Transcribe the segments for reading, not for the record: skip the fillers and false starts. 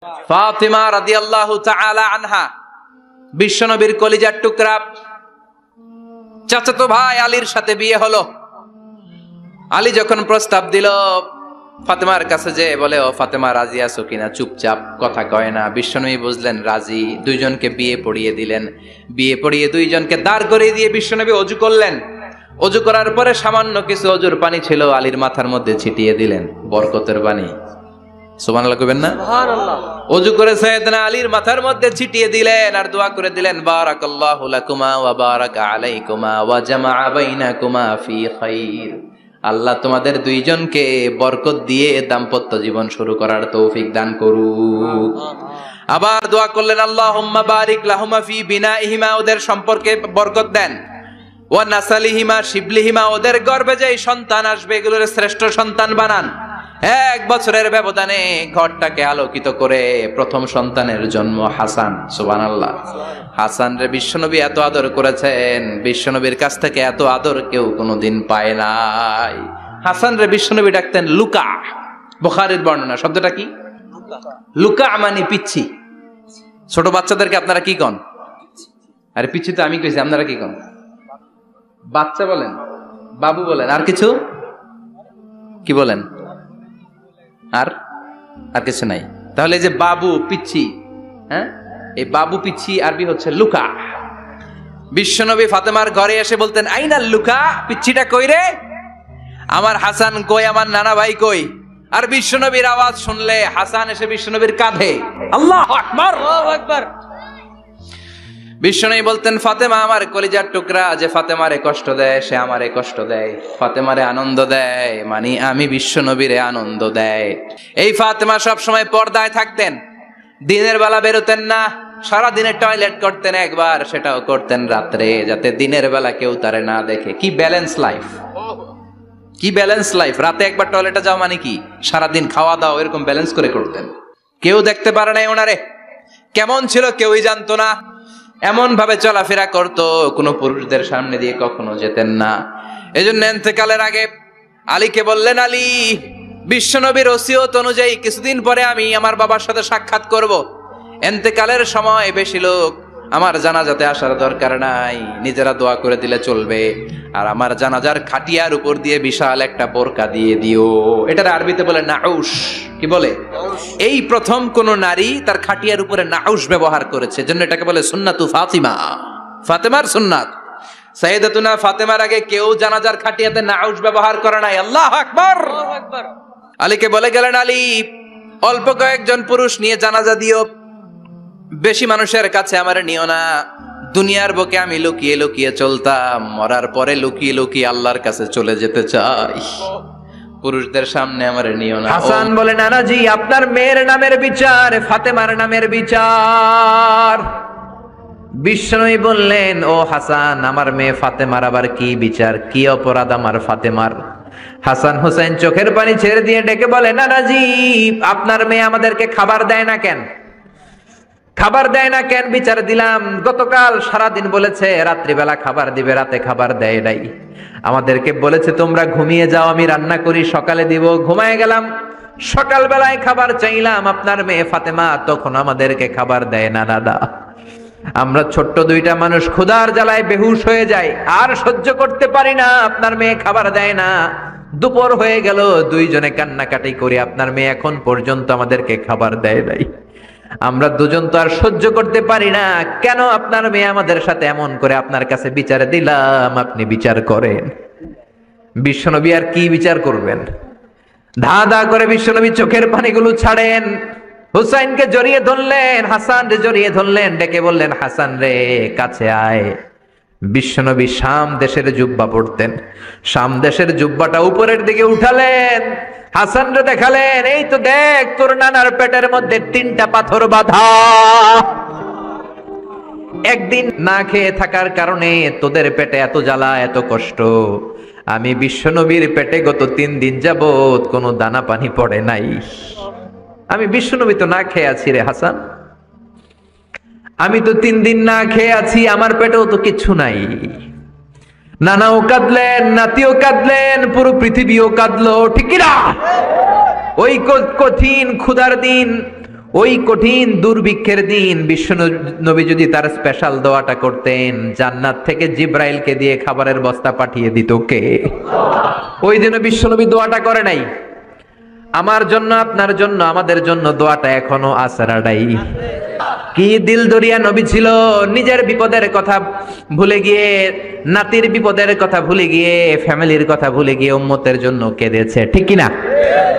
ফাতিমা রাদিয়াল্লাহু তাআলা আনহা বিশ্বনবীর কলিজার টুকরা চাচাতো ভাই আলীর সাথে বিয়ে হলো। আলী যখন প্রস্তাব দিল ফাতেমার কাছে যে বলে, ও ফাতেমা রাজি আছো কিনা? চুপচাপ, কথা কয় না। বিশ্বনবী বুঝলেন রাজি, দুইজনকে বিয়ে পড়িয়ে দিলেন। বিয়ে পড়িয়ে দুইজনকে দাঁড় করিয়ে দিয়ে বিশ্বনবী ওযু করলেন। ওযু করার পরে সামান্য কিছু ওযুর পানি ছিল আলীর মাথার মধ্যে ছিটিয়ে দিলেন, বরকতের পানি। সুবহানাল্লাহ কইবেন না? সুবহানাল্লাহ। ওযু করে সাইয়েদনা আলীর মাথার মধ্যে ছিটিয়ে দিলেন আর দোয়া করে দিলেন, বারাকাল্লাহু লাকুমা ওয়া বারাকা আলাইকুমা ওয়া জামাআ বাইনাকুমা ফি খাইর। আল্লাহ তোমাদের দুইজনকে বরকত দিয়ে দাম্পত্য জীবন শুরু করার তৌফিক দান করুক। আবার দোয়া করলেন, আল্লাহুম্মা বারিক লাহুমা ফি বিনাইহিমা, ওদের সম্পর্কে বরকত দেন। ওয়া নাসালিহিমা শিবলিহিমা, ওদের গর্ভে যে সন্তান আসবে এগুলোর শ্রেষ্ঠ সন্তান বানান। 1 বছরের ব্যবধানে ঘরটাকে আলোকিত করে প্রথম সন্তানের জন্ম হাসান। সুবহানাল্লাহ। হাসান রে বিশ্বনবী এত আদর করেছেন, বিশ্বনবীর কাছ থেকে এত আদর কেউ কোনোদিন পায় নাই। হাসান রে বিশ্বনবী ডাকতেন লুকা। বুখারীর বর্ণনা, শব্দটা কি? লুকা মানে পিচ্ছি। ছোট বাচ্চাদেরকে আপনারা কি কন? আরে পিচ্ছি তো আমি কইছি, আপনারা কি কন? বাচ্চা বলেন, বাবু বলেন, আর কিছু কি বলেন? আর কিছু নাই। তাহলে যে বাবু পিচ্ছি, হ্যাঁ, এই বাবু পিচ্ছি আরবি হচ্ছে লুকা। বিশ্বনবী ফাতেমার ঘরে এসে বলতেন, আইনা লুকা, পিচ্ছিটা কই রে? আমার হাসান কই, আমার নানা ভাই কই? আর বিশ্বনবীর আওয়াজ শুনলে হাসান এসে বিশ্বনবীর কাঁধে। আল্লাহু আকবার, আল্লাহু আকবার। বিশ্বনবী বলতেন, ফাতেমা আমার কলিজার টুকরা, যে ফাতেমারে কষ্ট দেয় সে আমারে কষ্ট দেয়, ফাতেমারে আনন্দ দেয় মানে আমি বিশ্বনবীরে আনন্দ দেয়। এই ফাতেমা সব সময় পর্দায় থাকতেন, দিনের বেলা বেরোতেন না, সারা দিনে টয়লেট করতেন একবার, সেটাও করতেন রাত্রে, যাতে দিনের বেলা কেউ তারে না দেখে। কি ব্যালেন্স লাইফ, কি ব্যালেন্স লাইফ! রাতে একবার টয়লেটে যাও মানে কি সারাদিন খাওয়া দাওয়া এরকম ব্যালেন্স করে করতেন। কেউ দেখতে পারে নাই ওনারে, কেমন ছিল কেউই জানতো না। এমন ভাবে চলাফেরা করতো, কোনো পুরুষদের সামনে দিয়ে কখনো যেতেন না। এজন্য ইন্তেকালের আগে আলীকে বললেন, আলী, বিশ্বনবীর ওসিয়ত অনুযায়ী কিছুদিন পরে আমি আমার বাবার সাথে সাক্ষাৎ করব। ইন্তেকালের সময় বেশি লোক আমার জানাজাতে আসার দরকার নাই, নিজেরা দোয়া করে দিলে চলবে। আর আমার জানাজার খাটিয়ার উপর দিয়ে বিশাল একটা বোরকা দিয়ে দিও। এটার আরবিতে বলে নাউশ। কি বলে? এই প্রথম কোন নারী তার খাটিয়ার উপরে নাউশ ব্যবহার করেছে, জন্য এটাকে বলে সুন্নাতু ফাতিমা, ফাতেমার সুন্নাত। সাইয়েদাতুনা ফাতেমার আগে কেউ জানাজার খাটিয়াতে নাউশ ব্যবহার করে নাই। আল্লাহু আকবার, আল্লাহু আকবার। আলীকে বলে গেলেন, আলী, অল্প কয়েকজন পুরুষ নিয়ে জানাজা দিও, বেশি মানুষের কাছে আমারে নিও না। দুনিয়ার বুকে আমি লুকিয়ে লুকিয়ে চলতাম, মরার পরে লুকিয়ে লুকিয়ে আল্লাহর কাছে চলে যেতে চাই, পুরুষদের সামনে আমারে নিও না। হাসান বলে, নানাজি, আপনার মেয়ের নামের বিচার, ফাতেমার নামের বিচার। বিশ্বনবী বললেন, ও হাসান, আমার মেয়ে ফাতেমার আবার কি বিচার, কি অপরাধ আমার ফাতেমার? হাসান হোসেন চোখের পানি ছেড়ে দিয়ে ডেকে বলে, নানাজি, আপনার মেয়ে আমাদেরকে খাবার দেয় না কেন? খাবার দেয় না কেন বিচার দিলাম। গতকাল সারাদিন বলেছে রাত্রিবেলা খাবার দিবে, রাতে খাবার দেয় নাই। আমাদেরকে বলেছে তোমরা ঘুমিয়ে যাও, আমি রান্না করি, সকালে দিব। ঘুমায় গেলাম, সকাল বেলায় খাবার চাইলাম, আপনার মেয়ে ফাতেমা তখন আমাদেরকে খাবার দেয় না। দাদা, আমরা ছোট্ট দুইটা মানুষ ক্ষুধার জ্বালায় বেহুশ হয়ে যাই, আর সহ্য করতে পারি না, আপনার মেয়ে খাবার দেয় না। দুপুর হয়ে গেল, দুইজনে কান্নাকাটি করি, আপনার মেয়ে এখন পর্যন্ত আমাদেরকে খাবার দেয় নাই। আমরা দুজন তো আর সহ্য করতে পারি না, কেন আপনার মেয়ে আমাদের সাথে এমন করে? আপনার কাছে বিচার দিলাম, আপনি বিচার করেন। বিশ্বনবী আর কি বিচার করবেন? ধা ধা করে বিশ্বনবী চোখের পানিগুলো ছাড়েন, হুসাইনকে জড়িয়ে ধরলেন, হাসান রে জড়িয়ে ধরলেন, ডেকে বললেন, হাসান রে কাছে আয়। বিশ্বনবী শাম দেশের জুব্বা পরতেন, শাম দেশের জুব্বাটা উপরের দিকে উঠালেন, হাসান রে দেখালেন, এই তো দেখ, তোর নানার পেটের মধ্যে 3টা পাথর বাঁধা। একদিন না খেয়ে থাকার কারণে তোদের পেটে এত জ্বালা, এত কষ্ট। আমি বিশ্বনবীর পেটে গত 3 দিন যাবত কোনো দানা পানি পড়ে নাই। আমি বিশ্বনবী তো না খেয়ে আছি রে হাসান, আমি তো 3 দিন না খেয়ে আছি, আমার পেটেও তো কিছু নাই। নানাও কাঁদলেন, নাতিও কাঁদলেন, পুরো পৃথিবীও কাঁদলো, ঠিক না? ওই কঠিন ক্ষুধার দিন, ওই কঠিন দুর্ভিক্ষের দিন বিশ্ব নবী যদি তার স্পেশাল দোয়াটা করতেন, জান্নাত থেকে জিব্রাইলকে দিয়ে খাবারের বস্তা পাঠিয়ে দিত কে? ওই দিন বিশ্ব নবী দোয়াটা করে নাই। আমার জন্য, আপনার জন্য, আমাদের জন্য দোয়াটা এখনো আসরাডাই। কি দিল দরিয়া নবী ছিল, নিজের বিপদের কথা ভুলে গিয়ে, নাতির বিপদের কথা ভুলে গিয়ে, ফ্যামিলির কথা ভুলে গিয়ে উম্মতের জন্য কেঁদেছে, ঠিক কিনা?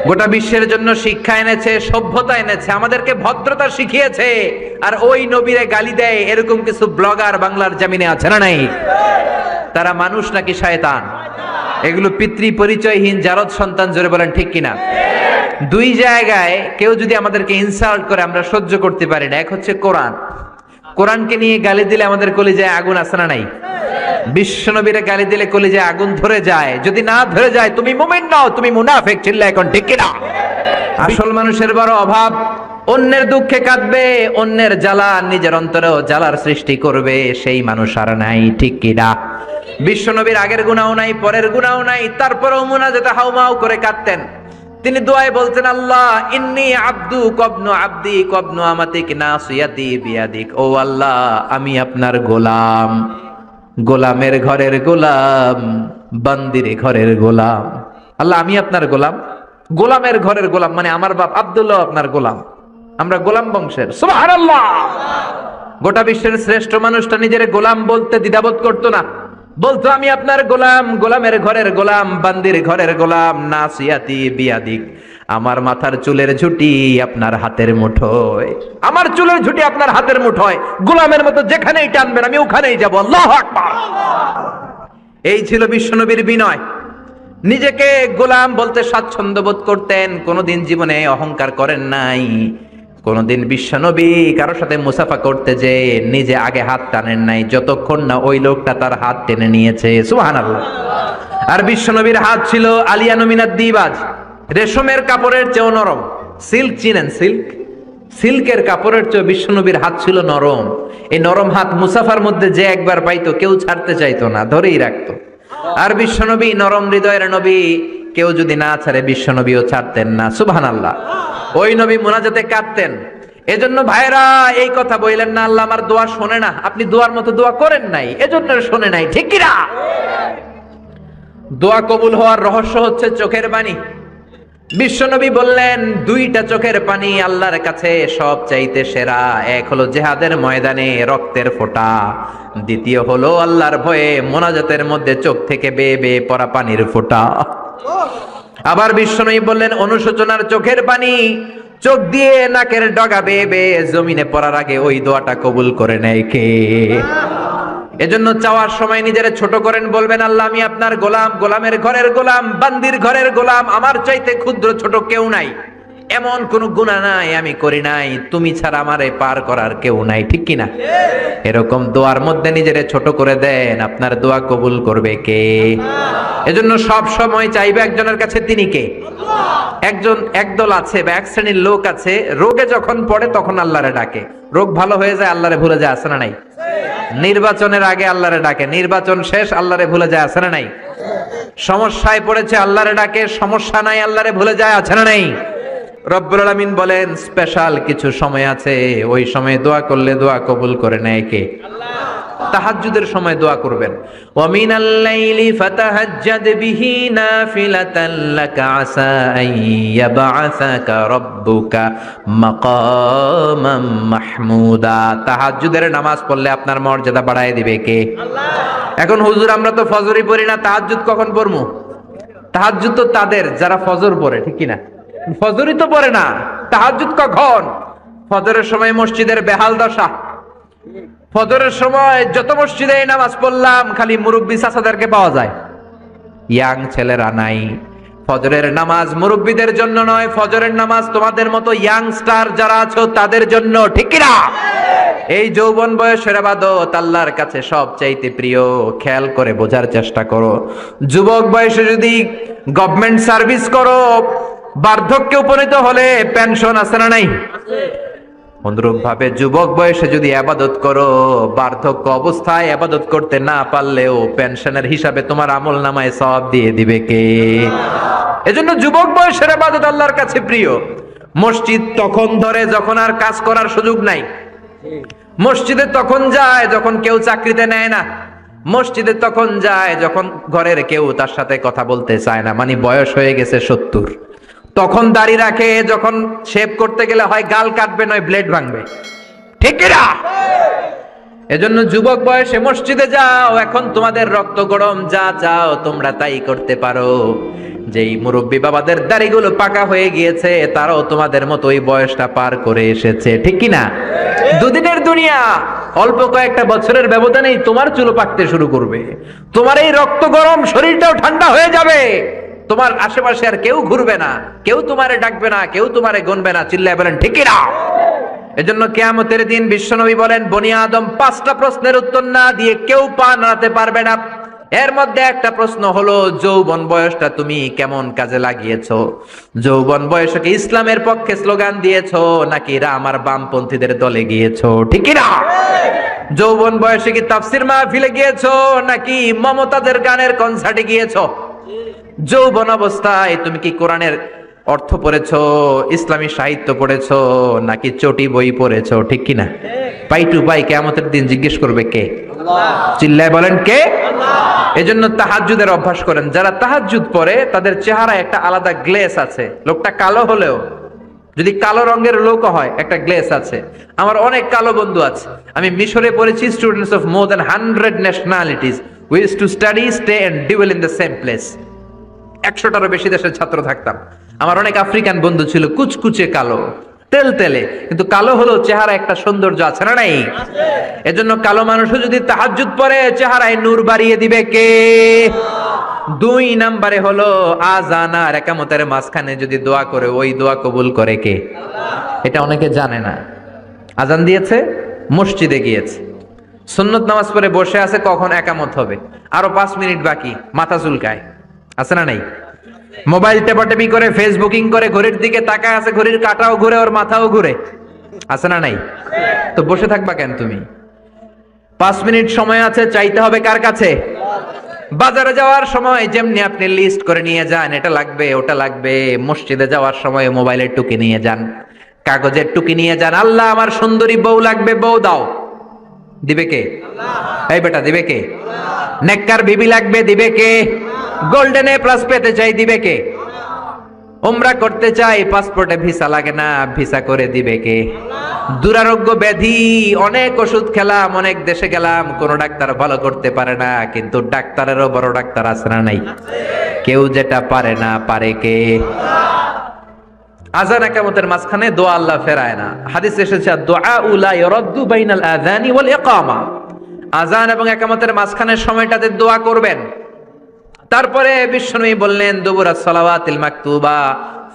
গোটা বিশ্বের জন্য শিক্ষা এনেছে, সভ্যতা এনেছে, আমাদেরকে ভদ্রতা শিখিয়েছে। আর ওই নবীরে গালি দেয় এরকম কিছু ব্লগার বাংলার জমিনে আছে না নাই? তারা মানুষ নাকি শয়তান? এগুলো পিতৃ পরিচয়হীন জারদ সন্তান, জোরে বলেন ঠিক কিনা? দুই জায়গায় কেউ যদি আমাদেরকে ইনসাল্ট করে আমরা সহ্য করতে পারি না। এক হচ্ছে কোরআন, কোরআনকে নিয়ে গালি দিলে আমাদের কলিজায় আগুন আছে না নাই? বিশ্বনবীরে গালি দিলে কলিজায় আগুন ধরে যায়। যদি না ধরে যায় তুমি মুমিন নও, তুমি মুনাফিক। চিল্লা এখন ঠিক কিনা? আসল মানুষের বড় অভাব, অন্যের দুঃখে কাঁদবে, অন্যের জ্বালা নিজের অন্তরেও জ্বালার সৃষ্টি করবে, সেই মানুষ আর নাই, ঠিক কিনা? বিশ্বনবীর আগের গুনাহও নাই, পরের গুনাহও নাই, তারপরেও মুনাজাতে হাউমাউ করে কাঁদতেন। তিনি দোয়ায় বলতেন, আল্লাহ ইন্নী আব্দু কবনু আব্দি কবনু আমাতিক নাসিয়াতি বিয়াদিক। ও আল্লাহ, আমি আপনার গোলাম, গোলামের ঘরের গোলাম, বান্দির ঘরের গোলাম। আল্লাহ আমি আপনার গোলাম, গোলামের ঘরের গোলাম, মানে আমার বাপ আব্দুল্লাহ আপনার গোলাম, আমরা গোলাম বংশের। সুবহানাল্লাহ। গোটা বিশ্বের শ্রেষ্ঠ মানুষটা নিজের গোলাম বলতে দ্বিধাবোধ করতো না, বলতো আমি আপনার গোলাম, গোলামের ঘরের গোলাম, বান্দির ঘরের গোলাম, নাসিয়াতি বিয়াদিক। আমার মাথার চুলের ঝুঁটি আপনার হাতের মুঠোয়, আমার চুলের ঝুঁটি আপনার হাতের মুঠোয়, গোলামের মতো যেখানেই টানবেন আমি ওখানেই যাব। আল্লাহু আকবার। এই ছিল বিশ্বনবীর বিনয়। নিজেকে গোলাম বলতে স্বাচ্ছন্দ্য বোধ করতেন, কোনোদিন জীবনে অহংকার করেন নাই। কোনদিন বিশ্বনবী কারোর সাথে মুসাফা করতে যে নিজে আগে হাত টানেন নাই, যতক্ষণ না ওই লোকটা তার হাত টেনে নিয়েছে। সুবহানাল্লাহ। আর বিশ্বনবীর হাত ছিল আলিয়ানু মিনাদ দিবাজ, রেশমের কাপড়ের চেয়েও নরম। সিল্ক চিনেন? সিল্ক, সিল্কের কাপড়ের চেয়ে বিশ্বনবীর হাত ছিল নরম। এই নরম হাত মুসাফার মধ্যে যে একবার পাইতো কেউ ছাড়তে চাইতো না, ধরেই রাখতো। আর বিশ্বনবী নরম হৃদয়ের নবী, কেউ যদি না ছাড়ে বিশ্বনবীও ছাড়তেন না। সুবহানাল্লাহ। ওই নবী মুনাজাতে কাঁদতেন। এজন্য ভাইরা এই কথা বললেন না আল্লাহ আমার দোয়া শোনে না, আপনি দোয়ার মতো দোয়া করেন নাই, এজন্য শোনে নাই, ঠিক কি না? দোয়া কবুল হওয়ার রহস্য হচ্ছে চোখের পানি। বিশ্বনবী বললেন দুইটা চোখের পানি আল্লাহর কাছে সব চাইতে সেরা। এক হলো জিহাদের ময়দানে রক্তের ফোঁটা, দ্বিতীয় হলো আল্লাহর ভয়ে মোনাজাতের মধ্যে চোখ থেকে বেয়ে বেয়ে পড়া পানির ফোঁটা। আবার বিশ্বনবী বললেন অনুশোচনার চোখের পানি, চোখ দিয়ে নাকের ডগা বেয়ে বেয়ে জমিনে পড়ার আগে ওই দোয়াটা কবুল করে নেয় কে? এজন্য চাওয়ার সময় নিজের ছোট করেন, বলবেন আল্লাহ আমি আপনার গোলাম, গোলামের ঘরের গোলাম, বান্দির ঘরের গোলাম, আমার চাইতে ক্ষুদ্র ছোট কেউ নাই, এমন কোন গুনাহ নাই আমি করি নাই, তুমি ছাড়া আমারে পার করার কেউ নাই, ঠিক কিনা? এরকম দোয়ার মধ্যে নিজেরে ছোট করে দেন, আপনার দোয়া কবুল করবে কে? এজন্য সব সময় চাইবে একজনের কাছে, তিনি কে? একদল আছে বা এক শ্রেণীর লোক আছে, রোগে যখন পড়ে তখন আল্লাহরে ডাকে, রোগ ভালো হয়ে যায় আল্লাহরে ভুলে যায়, আছে না নাই? নির্বাচনের আগে আল্লাহরে ডাকে, নির্বাচন শেষ আল্লাহরে ভুলে যায়, আছে না নাই? সমস্যায় পড়েছে আল্লাহরে ডাকে, সমস্যা নাই আল্লাহরে ভুলে যায়, আছে না নাই? রব্বুল আলামিন বলেন স্পেশাল কিছু সময় আছে, ওই সময় দোয়া করলে দোয়া কবুল করে নেয় কে? আল্লাহ। তাহাজ্জুদের সময় দোয়া করবেন, ওয়া মিনাল লাইলি ফাতাহাজ্জাদ বিহি নাফিলাতান লাকা আসা আইয়াবআসাকা রাব্বুকা মাকামাম মাহমুদা। তাহাজ্জুদের নামাজ পড়লে আপনার মর্যাদা বাড়ায় দিবে কে? আল্লাহ। এখন হুজুর আমরা তো ফজরই পড়ি না, তাহাজ্জুদ কখন পড়মু? তাহাজ্জুদ তো তাদের যারা ফজর পড়ে, ঠিক কি না? ফজরই তো পড়ে না, তাহাজ্জুদ কখন? ফজরের সময় মসজিদের বেহাল দশা। ফজরের সময় যত মসজিদে নামাজ পড়লাম খালি মুরব্বি চাচাদেরকে পাওয়া যায়, ইয়াং ছেলেরা নাই। ফজরের নামাজ মুরব্বিদের জন্য নয়, ফজরের নামাজ তোমাদের মতো ইয়াংস্টার যারা আছো তাদের জন্য, ঠিক কি না? এই যৌবন বয়সের ইবাদত আল্লাহর কাছে সবচাইতে প্রিয়। খেয়াল করে বোঝার চেষ্টা করো, যুবক বয়সে যদি গভর্নমেন্ট সার্ভিস করো, বার্ধক্যে উপনীত হলে পেনশন আছে না নাই? অনুরূপ ভাবে যুবক বয়সে যদি ইবাদত করো, বার্ধক্য অবস্থায় ইবাদত করতে না পারলেও পেনশনের হিসাবে তোমার আমলনামায় সওয়াব দিয়ে দিবে কে? এজন্য যুবক বয়সের ইবাদত আল্লাহর কাছে প্রিয়। মসজিদ তখন ধরে যখন আর কাজ করার সুযোগ নাই। মসজিদে তখন যায় যখন কেউ চাকরিতে নেয় না। মসজিদে তখন যায় যখন ঘরের কেউ তার সাথে কথা বলতে চায় না, মানে বয়স হয়ে গেছে 70। তখন দাড়ি রাখে যখন শেভ করতে গেলে হয় গাল কাটবে নয় ব্লেড ভাঙবে, ঠিক না? এজন্য যুবক বয়সে মসজিদে যাও, এখন তোমাদের রক্ত গরম, যা চাও তোমরা তাই করতে পারো। যেই মুরব্বী বাবাদের দাড়িগুলো পাকা হয়ে গিয়েছে তারাও তোমাদের মতো ওই বয়সটা পার করে এসেছে, ঠিক কি না? দুদিনের দুনিয়া, অল্প কয়েকটা বছরের ব্যবধানেই তোমার চুলো পাকতে শুরু করবে, তোমার এই রক্ত গরম শরীরটাও ঠান্ডা হয়ে যাবে, তোমার আশেপাশে আর কেউ ঘুরবে না, কেউ তোমারে ডাকবে না, কেউ তোমারে গুনবে না। চিল্লায় বলেন ঠিক কি না? এজন্য কিয়ামতের দিন বিশ্বনবী বলেন, বনি আদম 5টা প্রশ্নের উত্তর না দিয়ে কেউ পা নাড়াতে পারবে না। এর মধ্যে একটা প্রশ্ন হলো, যৌবন বয়সটা তুমি কেমন কাজে লাগিয়েছো? যৌবন বয়সে কি ইসলামের পক্ষে স্লোগান দিয়েছো নাকি রাম আর বামপন্থীদের দলে গিয়েছো, ঠিক কি না? যৌবন বয়সে কি তাফসির মাহফিলে গিয়েছো নাকি মমতাজের গানের কনসার্টে গিয়েছো? যৌবন অবস্থায় তুমি কি কোরআনের অর্থ পড়েছো, ইসলামী সাহিত্য পড়েছো নাকি চটি বই পড়েছো, ঠিক কিনা? পাই টু পাই কিয়ামতের দিন জিজ্ঞেস করবে কে? আল্লাহ। চিল্লায় বলেন কে? আল্লাহ। এজন্য তাহাজ্জুদের অভ্যাস করেন। যারা তাহাজ্জুদ পড়ে তাদের চেহারায় একটা আলাদা গ্লেস আছে। লোকটা কালো হলেও, যদি কালো রঙের লোক হয়, একটা গ্লেস আছে। আমার অনেক কালো বন্ধু আছে। আমি মিশরে পড়েছি, students of more than 100 nationalities, we used to study, stay and dwell in the same place. 100টারও বেশি দেশের ছাত্র থাকতাম। আমার অনেক আফ্রিকান বন্ধু ছিল, কুচকুচে কালো, তেল তেলে, কিন্তু কালো হলো চেহারা একটা সৌন্দর্য আছে না নাই? এজন্য কালো মানুষও যদি তাহাজ্জুদ পড়ে চেহারায় নূর বাড়িয়ে দিবে কে? 2 নম্বরে হলো আযান আর ইকামতের মাঝখানে যদি দোয়া করে, ওই দোয়া কবুল করে কে? এটা অনেকে জানে না। আযান দিয়েছে, মসজিদে গিয়েছে, সুন্নত নামাজ পড়ে বসে আছে, কখন ইকামত হবে, আরো 5 মিনিট বাকি, মাথা চুলকায়, আছে না নাই? মোবাইল টেপাটেপি করে, ফেসবুকিং করে, ঘড়ির দিকে তাকায় আছে, ঘড়ির কাঁটাও ঘুরে, ওর মাথাও ঘুরে, আছে না নাই? তো বসে থাকবা কেন তুমি? 5 মিনিট সময় আছে, চাইতে হবে কার কাছে? বাজারে যাওয়ার সময় যেমনি আপনি লিস্ট করে নিয়ে যান, এটা লাগবে ওটা লাগবে, মসজিদে যাওয়ার সময় মোবাইলের টুকি নিয়ে যান, কাগজের টুকি নিয়ে যান। আল্লাহ আমার সুন্দরী বউ লাগবে, বউ দাও, দিবে কে? এই বেটা, দিবে কে? নেককার বিবি লাগবে, দিবে কে? গোল্ডেন এ প্লাস পেতে চাই, দিবে কে? উমরা করতে চাই, পাসপোর্টে ভিসা লাগে না, ভিসা করে দিবে কে? দুরারোগ্য ব্যাধি, অনেক ওষুধ খেলাম, অনেক দেশে গেলাম, কোন ডাক্তার ভালো করতে পারে না, কিন্তু ডাক্তারেরও বড় ডাক্তার আছে না নাই? কেউ যেটা পারে না, পারে কে? আযান ইকামতের মাঝখানে দোয়া আল্লাহ ফেরায় না। হাদিসে এসেছে, দুআউ লা ইরাদ্দু বাইনাল আযানি ওয়াল ইকামা। আযান এবং ইকামতের মাঝখানের সময়টাতে দোয়া করবেন। তারপরে বিশ্বনবী বললেন, দুবুরাস সালাওয়াতিল মাকতুবা,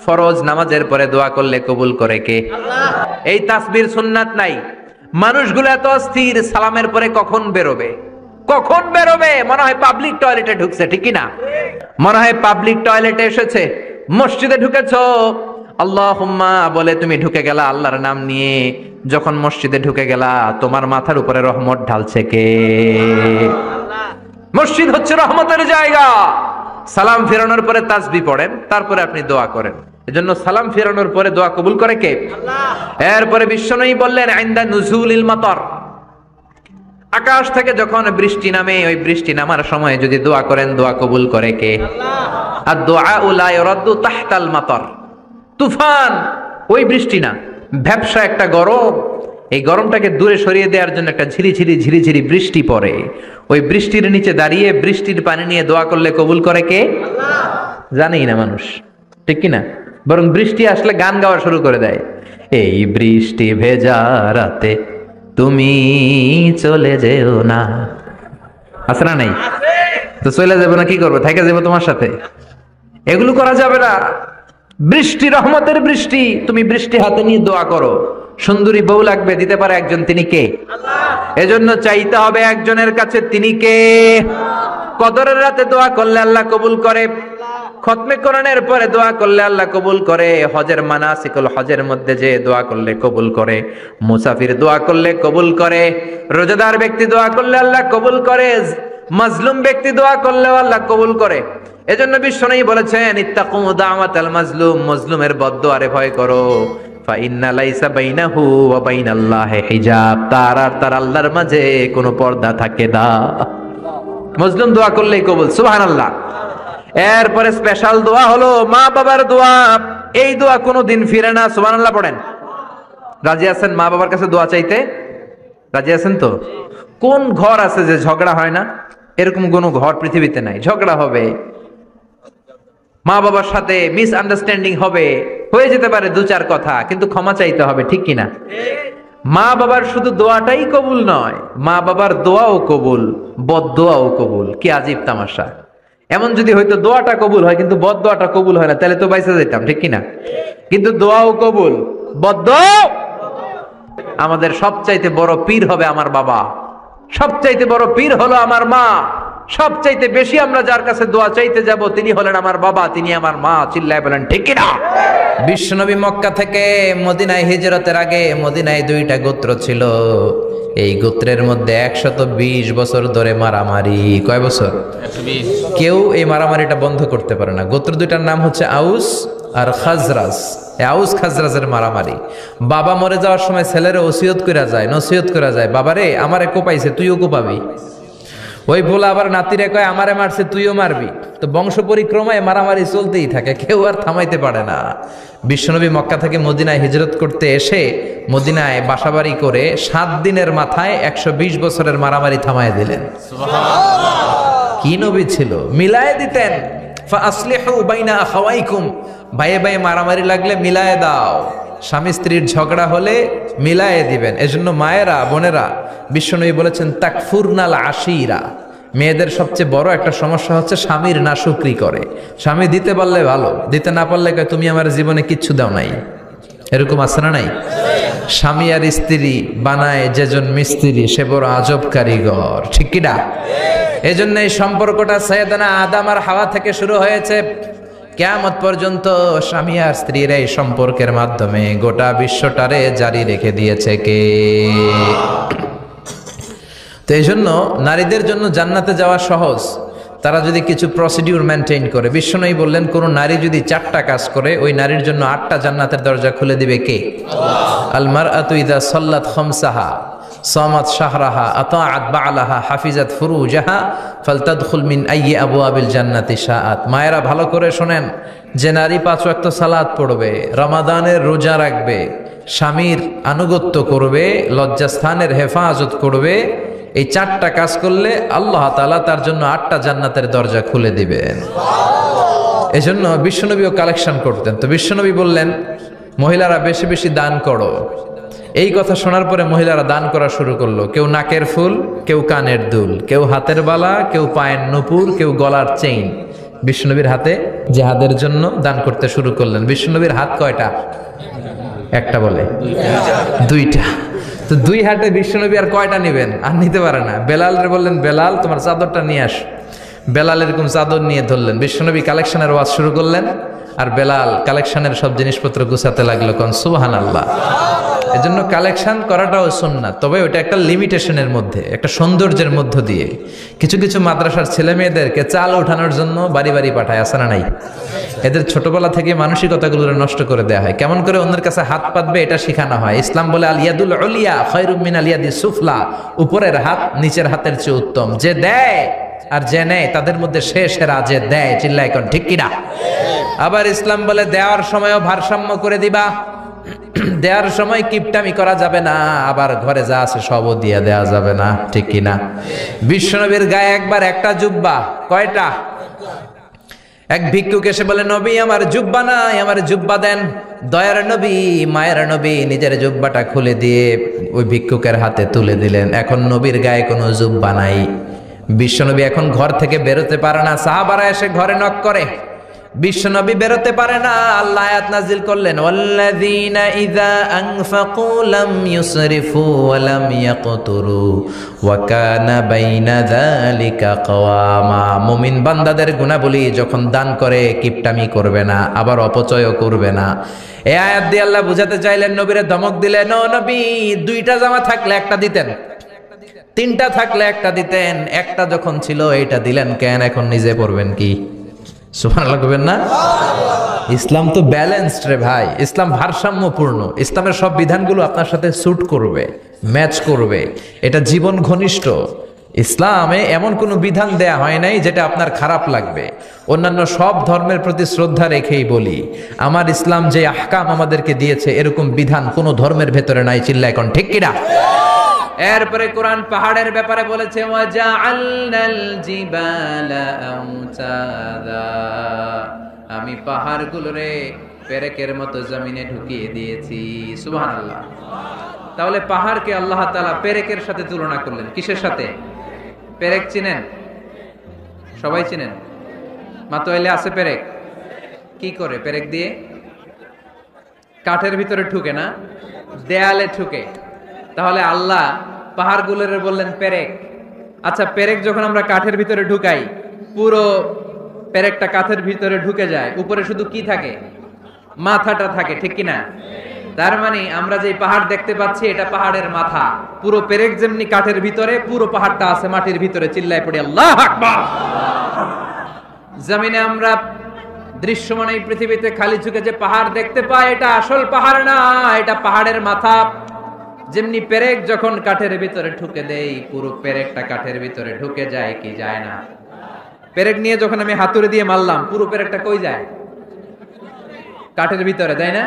ফরজ নামাজের পরে দোয়া করলে কবুল করে কে? আল্লাহ। এই তাসবির সুন্নাত নাই। মানুষগুলো এত অস্থির, সালামের পরে কখন বেরোবে, কখন বেরোবে, মনে হয় পাবলিক টয়লেটে ঢুকছে, ঠিক কি না? মনে হয় পাবলিক টয়লেটে এসেছে। মসজিদে ঢুকেছো, আল্লাহুম্মা বলে তুমি ঢুকে গেলা আল্লাহর নাম নিয়ে, যখন মসজিদে ঢুকে গেলা তোমার মাথার উপরে রহমত ঢালছে কে? মসজিদ হচ্ছে রহমতের জায়গা। সালাম ফেরানোর পরে তাসবিহ পড়েন, তারপরে আপনি দোয়া করেন। এজন্য সালাম ফেরানোর পরে দোয়া কবুল করে কে? আল্লাহ। এরপরে বিশ্বনবী বললেন, ইনদা নুজুলিল মাতার, আকাশ থেকে যখন বৃষ্টি নামে, ওই বৃষ্টি নামার সময় যদি দোয়া করেন, দোয়া কবুল করে কে? আল্লাহ। আর দুআউ লা ইরাদ্দু তাহতাল মাতার, তুফান, ওই বৃষ্টি না, ভ্যাপসা একটা গরম, এই গরমটাকে দূরে সরিয়ে দেওয়ার জন্য একটা ঝিরিঝিরি ঝিরিঝিরি বৃষ্টি পড়ে, ওই বৃষ্টির নিচে দাঁড়িয়ে বৃষ্টির পানি নিয়ে দোয়া করলে কবুল করে কে? আল্লাহ। জানেই না মানুষ, ঠিক কি না? বরং বৃষ্টি আসলে গান গাওয়া শুরু করে দেয়, এই বৃষ্টি ভেজা রাতে তুমি চলে যেও না, আছে না নাই? তো চলে যাবো না, কি করবো, থেকে যাবো তোমার সাথে? এগুলো করা যাবে না। বৃষ্টি রহমতের বৃষ্টি, তুমি বৃষ্টি হাতে নিয়ে দোয়া করো। সুন্দরী বউ লাগবে, দিতে পারে একজন, তিনি কে? আল্লাহ। এজন্য চাইতে হবে একজনের কাছে, তিনি কে? কদরের রাতে দোয়া করলে আল্লাহ কবুল করে, খতমে কোরআনের পরে দোয়া করলে আল্লাহ কবুল করে, হজের মানাসিকুল হজের মধ্যে যে দোয়া করলে কবুল করে, মুসাফির দোয়া করলে কবুল করে, রোজাদার ব্যক্তি দোয়া করলে আল্লাহ কবুল করে, মাজলুম ব্যক্তি দোয়া করলেও আল্লাহ কবুল করে। এজন্য বিশ্বনবী বলেছেন ইত্তাকু দাওয়াতাল মাজলুম, মজলুমের বদদুয়ারে ভয় করো। ফাইন্না লাইসা বাইনাহু ওয়া বাইনাল্লাহি হিজাব, তার আর তার আল্লাহর মাঝে কোনো পর্দা থাকে না। মজলুম দোয়া করলেই কবুল, সুবহানাল্লাহ। এরপরে স্পেশাল দোয়া হলো মা বাবার দোয়া। এই দোয়া কোনোদিন ফিরে না, সুবহানাল্লাহ পড়েন। রাজি আছেন মা বাবার কাছে দোয়া চাইতে? রাজি আছেন তো? কোন ঘর আছে যে ঝগড়া হয় না? এরকম কোনো ঘর পৃথিবীতে নাই। ঝগড়া হবে, মা বাবার সাথে মিসআন্ডারস্ট্যান্ডিং হবে, হয়ে যেতে পারে দু চার কথা, কিন্তু ক্ষমা চাইতে হবে, ঠিক কিনা? মা বাবার শুধু দোয়াটাই কবুল নয়, মা বাবার দোয়াও কবুল, বদদোয়াও কবুল। কি আজীব তামাশা! এমন যদি হয়তো দোয়াটা কবুল হয় কিন্তু বদদোয়াটা কবুল হয় না, তাহলে তো বাইসা যেতাম, ঠিক কিনা? কিন্তু দোয়াও কবুল, বদদোয়া। আমাদের সবচাইতে বড় পীর হবে আমার বাবা, সবচাইতে বড় পীর হলো আমার মা, সবচাইতে বেশি আমরা যার কাছে দোয়া চাইতে যাব তিনি হলেন আমার বাবা, তিনি আমার মা। চিল্লায় বলেন ঠিক কিনা? বিশ্বনবী মক্কা থেকে মদিনায় হিজরতের আগে মদিনায় দুইটা গোত্র ছিল। এই গোত্রের মধ্যে 120 বছর ধরে মারামারি। কয় বছর? 120। কেউ এই মারামারিটা বন্ধ করতে পারে না। গোত্র দুইটার নাম হচ্ছে আউস আর খাজরাজ। আউস খাজরাজের মারামারি। বাবা মরে যাওয়ার সময় ছেলেরা ওসিয়ত করা যায়, নসিহত করা যায়, বাবারে আমারে কোপাইছে তুইও কোপাবি। ওই বলে আবার নাতিরে কয় আমারে মারছে তুইও মারবি। তো বংশ পরিক্রমায় মারামারি চলতেই থাকে, কেউ আর থামাইতে পারে না। বিশ্বনবী মক্কা থেকে মদিনায় হিজরত করতে এসে মদিনায় বাসাবাড়ি করে 7 দিনের মাথায় 120 বছরের মারামারি থামায় দিলেন। কি নবী ছিল! মিলায়ে দিতেন। ফাসলিহু বাইনা আখাওয়াইকুম, ভাইয়ে ভাইয়ে মারামারি লাগলে মিলায়ে দাও। স্বামী স্ত্রীর ঝগড়া হলে মিলায়ে দিবেন। এজন্য মায়েরা, বোনেরা, বিশ্বনবী বলেছেন তাকফুরনাল আশিরা, মেয়েদের সবচেয়ে বড় একটা সমস্যা হচ্ছে স্বামীর নাশুকরি করে। স্বামী দিতে পারলে ভালো, দিতে না পারলে কয় তুমি আমার জীবনে কিচ্ছু দাও নাই। এরকম আছে না নাই? স্বামী আর স্ত্রী বানায় যেজন মিস্ত্রি সে বড় আজব কারিগর, ঠিক কিনা? এজন্য এই সম্পর্কটা সাইয়েদানা আদম আর হাওয়া থেকে শুরু হয়েছে। কিয়ামত পর্যন্ত স্বামী আর স্ত্রীর এই সম্পর্কের মাধ্যমে গোটা বিশ্বটারে জারি রেখে দিয়েছে কে? তো এই জন্য নারীদের জন্য জান্নাতে যাওয়া সহজ, তারা যদি কিছু প্রসিডিউর মেনটেন করে। বিশ্বনবী বললেন কোন নারী যদি 4টা কাজ করে ওই নারীর জন্য 8টা জান্নাতের দরজা খুলে দিবে কে? আল মারআতু ইযা সাল্লাত খামসাহা সামাত শাহরাহা আতাআত বা'লাহা হাফিজাত ফুরুজাহা ফালতাদখুল মিন আইয়ি আবওয়াবিল জান্নাতি শাআত। মায়েরা ভালো করে শোনেন, যে নারী 5 ওয়াক্ত সালাত পড়বে, রমাদানের রোজা রাখবে, স্বামীর আনুগত্য করবে, লজ্জাস্থানের হেফাজত করবে, এই 4টা কাজ করলে আল্লাহ তাআলা তার জন্য 8টা জান্নাতের দরজা খুলে দিবেন। এজন্য বিশ্বনবীও কালেকশন করতেন। তো বিশ্বনবী বললেন মহিলারা বেশি বেশি দান করো। এই কথা শোনার পরে মহিলারা দান করা শুরু করলো। কেউ নাকের ফুল, কেউ কানের দুল, কেউ হাতের বালা, কেউ পায়ের নুপুর, কেউ গলার চেইন বিশ্বনবীর হাতে জিহাদের জন্য দান করতে শুরু করলেন। বিশ্বনবীর হাত কয়টা? একটা বলে দুইটা। তো 2 হাতে বিশ্বনবী আর কয়টা নেবেন? আর নিতে পারে না। বেলালরে বললেন বেলাল তোমার চাদরটা নিয়ে আস। বেলাল এরকম চাদর নিয়ে ধরলেন। বিশ্বনবী কালেকশনের ওয়াজ শুরু করলেন আর বেলাল কালেকশনের সব জিনিসপত্র গুছাতে লাগলো। কোন সুবহানাল্লাহ। এজন্য কালেকশন করাটাও সুন্নাত, তবে ওটা একটা লিমিটেশনের মধ্যে, একটা সৌন্দর্যের মধ্য দিয়ে। কিছু কিছু মাদ্রাসার ছেলে মেয়েদেরকে চাল ওঠানোর জন্য বাড়ি বাড়ি পাঠায়, আসে না নাই? এদের ছোটবেলা থেকে মানসিকতাগুলো নষ্ট করে দেওয়া হয়। কেমন করে অন্যের কাছে হাত পাতবে এটা শেখানো হয়। ইসলাম বলে আল ইয়াদুল উলিয়া খায়রুম মিন আল ইয়াদিস সুফলা, উপরের হাত নিচের হাতের চেয়ে উত্তম। যে দেয় আর যে নেয় তাদের মধ্যে সে সেরা যে দেয়। চিল্লায় কোন ঠিক কিনা? আবার ইসলাম বলে দেওয়ার সময়ও ভারসাম্য করে দিবা, দেওয়ার সময় কিপটামি করা যাবে না, আবার ঘরে যা আছে সবও দিয়ে দেওয়া যাবে না, ঠিক কিনা? বিশ্বনবীর গায়ে একবার একটা জুব্বা, কয়টা? এক ভিক্ষুক এসে বলে নবী আমার জুব্বা নাই, আমার জুব্বা দেন। দয়ার নবী, মায়ের নবী নিজের জুব্বাটা খুলে দিয়ে ওই ভিক্ষুকের হাতে তুলে দিলেন। এখন নবীর গায়ে কোনো জুব্বা নাই। বিশ্বনবী এখন ঘর থেকে বেরোতে পারে না। সাহাবারা এসে ঘরে নক করে, বিশ্বনবী বেরোতে পারে না। আল্লাহ আয়াত নাজিল করলেন ওয়াল্লাযীনা ইযা আনফাকু লাম ইউসরিফু ওয়া লাম ইয়াকতুরু ওয়া কানা বাইনা যালিকা কওয়ামা। মুমিন বান্দাদের গুণাবলী যখন দান করে কিপটামি করবে না, আবার অপচয়ও করবে না। এই আয়াত দিয়ে আল্লাহ বুঝাতে চাইলেন, নবীরে ধমক দিলেন, ও নবী 2টা জামা থাকলে একটা দিতেন, 3টা থাকলে একটা দিতেন, একটা যখন ছিল এইটা দিলেন কেন? এখন নিজে পড়বেন কি? সুবহানাল্লাহ কইবেন না? ইসলাম তো ব্যালেন্সড রে ভাই, ইসলাম ভারসাম্যপূর্ণ। ইসলামের সব বিধানগুলো আপনার সাথে স্যুট করবে, ম্যাচ করবে, এটা জীবন ঘনিষ্ঠ। ইসলামে এমন কোনো বিধান দেয়া হয় নাই যেটা আপনার খারাপ লাগবে। অন্যান্য সব ধর্মের প্রতি শ্রদ্ধা রেখেই বলি, আমার ইসলাম যে আহকাম আমাদেরকে দিয়েছে এরকম বিধান কোনো ধর্মের ভেতরে নাই। চিল্লা এখন ঠিক কিনা? এরপরে কোরআন পাহাড়ের ব্যাপারে বলেছে, ওয়াজআলনাল জিবালা আওতাদা, আমি পাহাড়গুলোরে পেরেকের মতো জমিনে ঢুকিয়ে দিয়েছি। সুবহানাল্লাহ। তাহলে পাহাড়কে আল্লাহ তাআলা পেরেকের সাথে তুলনা করলেন। কিসের সাথে? পেরেক চিনেন? সবাই চিনেন? মাতোয়াইলে আছে পেরেক? কি করে পেরেক দিয়ে? কাঠের ভিতরে ঠুকে না, দেয়ালে ঠুকে। তাহলে আল্লাহ পাহাড়গুলোর বললেন পেরেক। আচ্ছা, পেরেক যখন আমরা কাঠের ভিতরে ঢুকাই, পুরো পেরেকটা কাঠের ভিতরে ঢুকে যায়, উপরে শুধু কি থাকে? মাথাটা থাকে, ঠিক কিনা? তার মানে আমরা যে পাহাড় দেখতে পাচ্ছি এটা পাহাড়ের মাথা। পুরো পেরেক যেমনি কাঠের ভিতরে, পুরো পাহাড়টা আছে মাটির ভিতরে। চিল্লায় পড়ি আল্লাহু আকবার। জমিনে আমরা দৃশ্যমান এই পৃথিবীতে খালি চোখে যে পাহাড় দেখতে পাই, এটা আসল পাহাড় না, এটা পাহাড়ের মাথা। যেমনি পেরেক যখন কাঠের ভিতরে ঢুকে দেই, পুরো পেরেকটা কাঠের ভিতরে ঢুকে যায় কি যায় না? পেরেক নিয়ে যখন আমি হাতুড়ি দিয়ে মারলাম, পুরো পেরেকটা কই যায়? কাঠের ভিতরে, তাই না?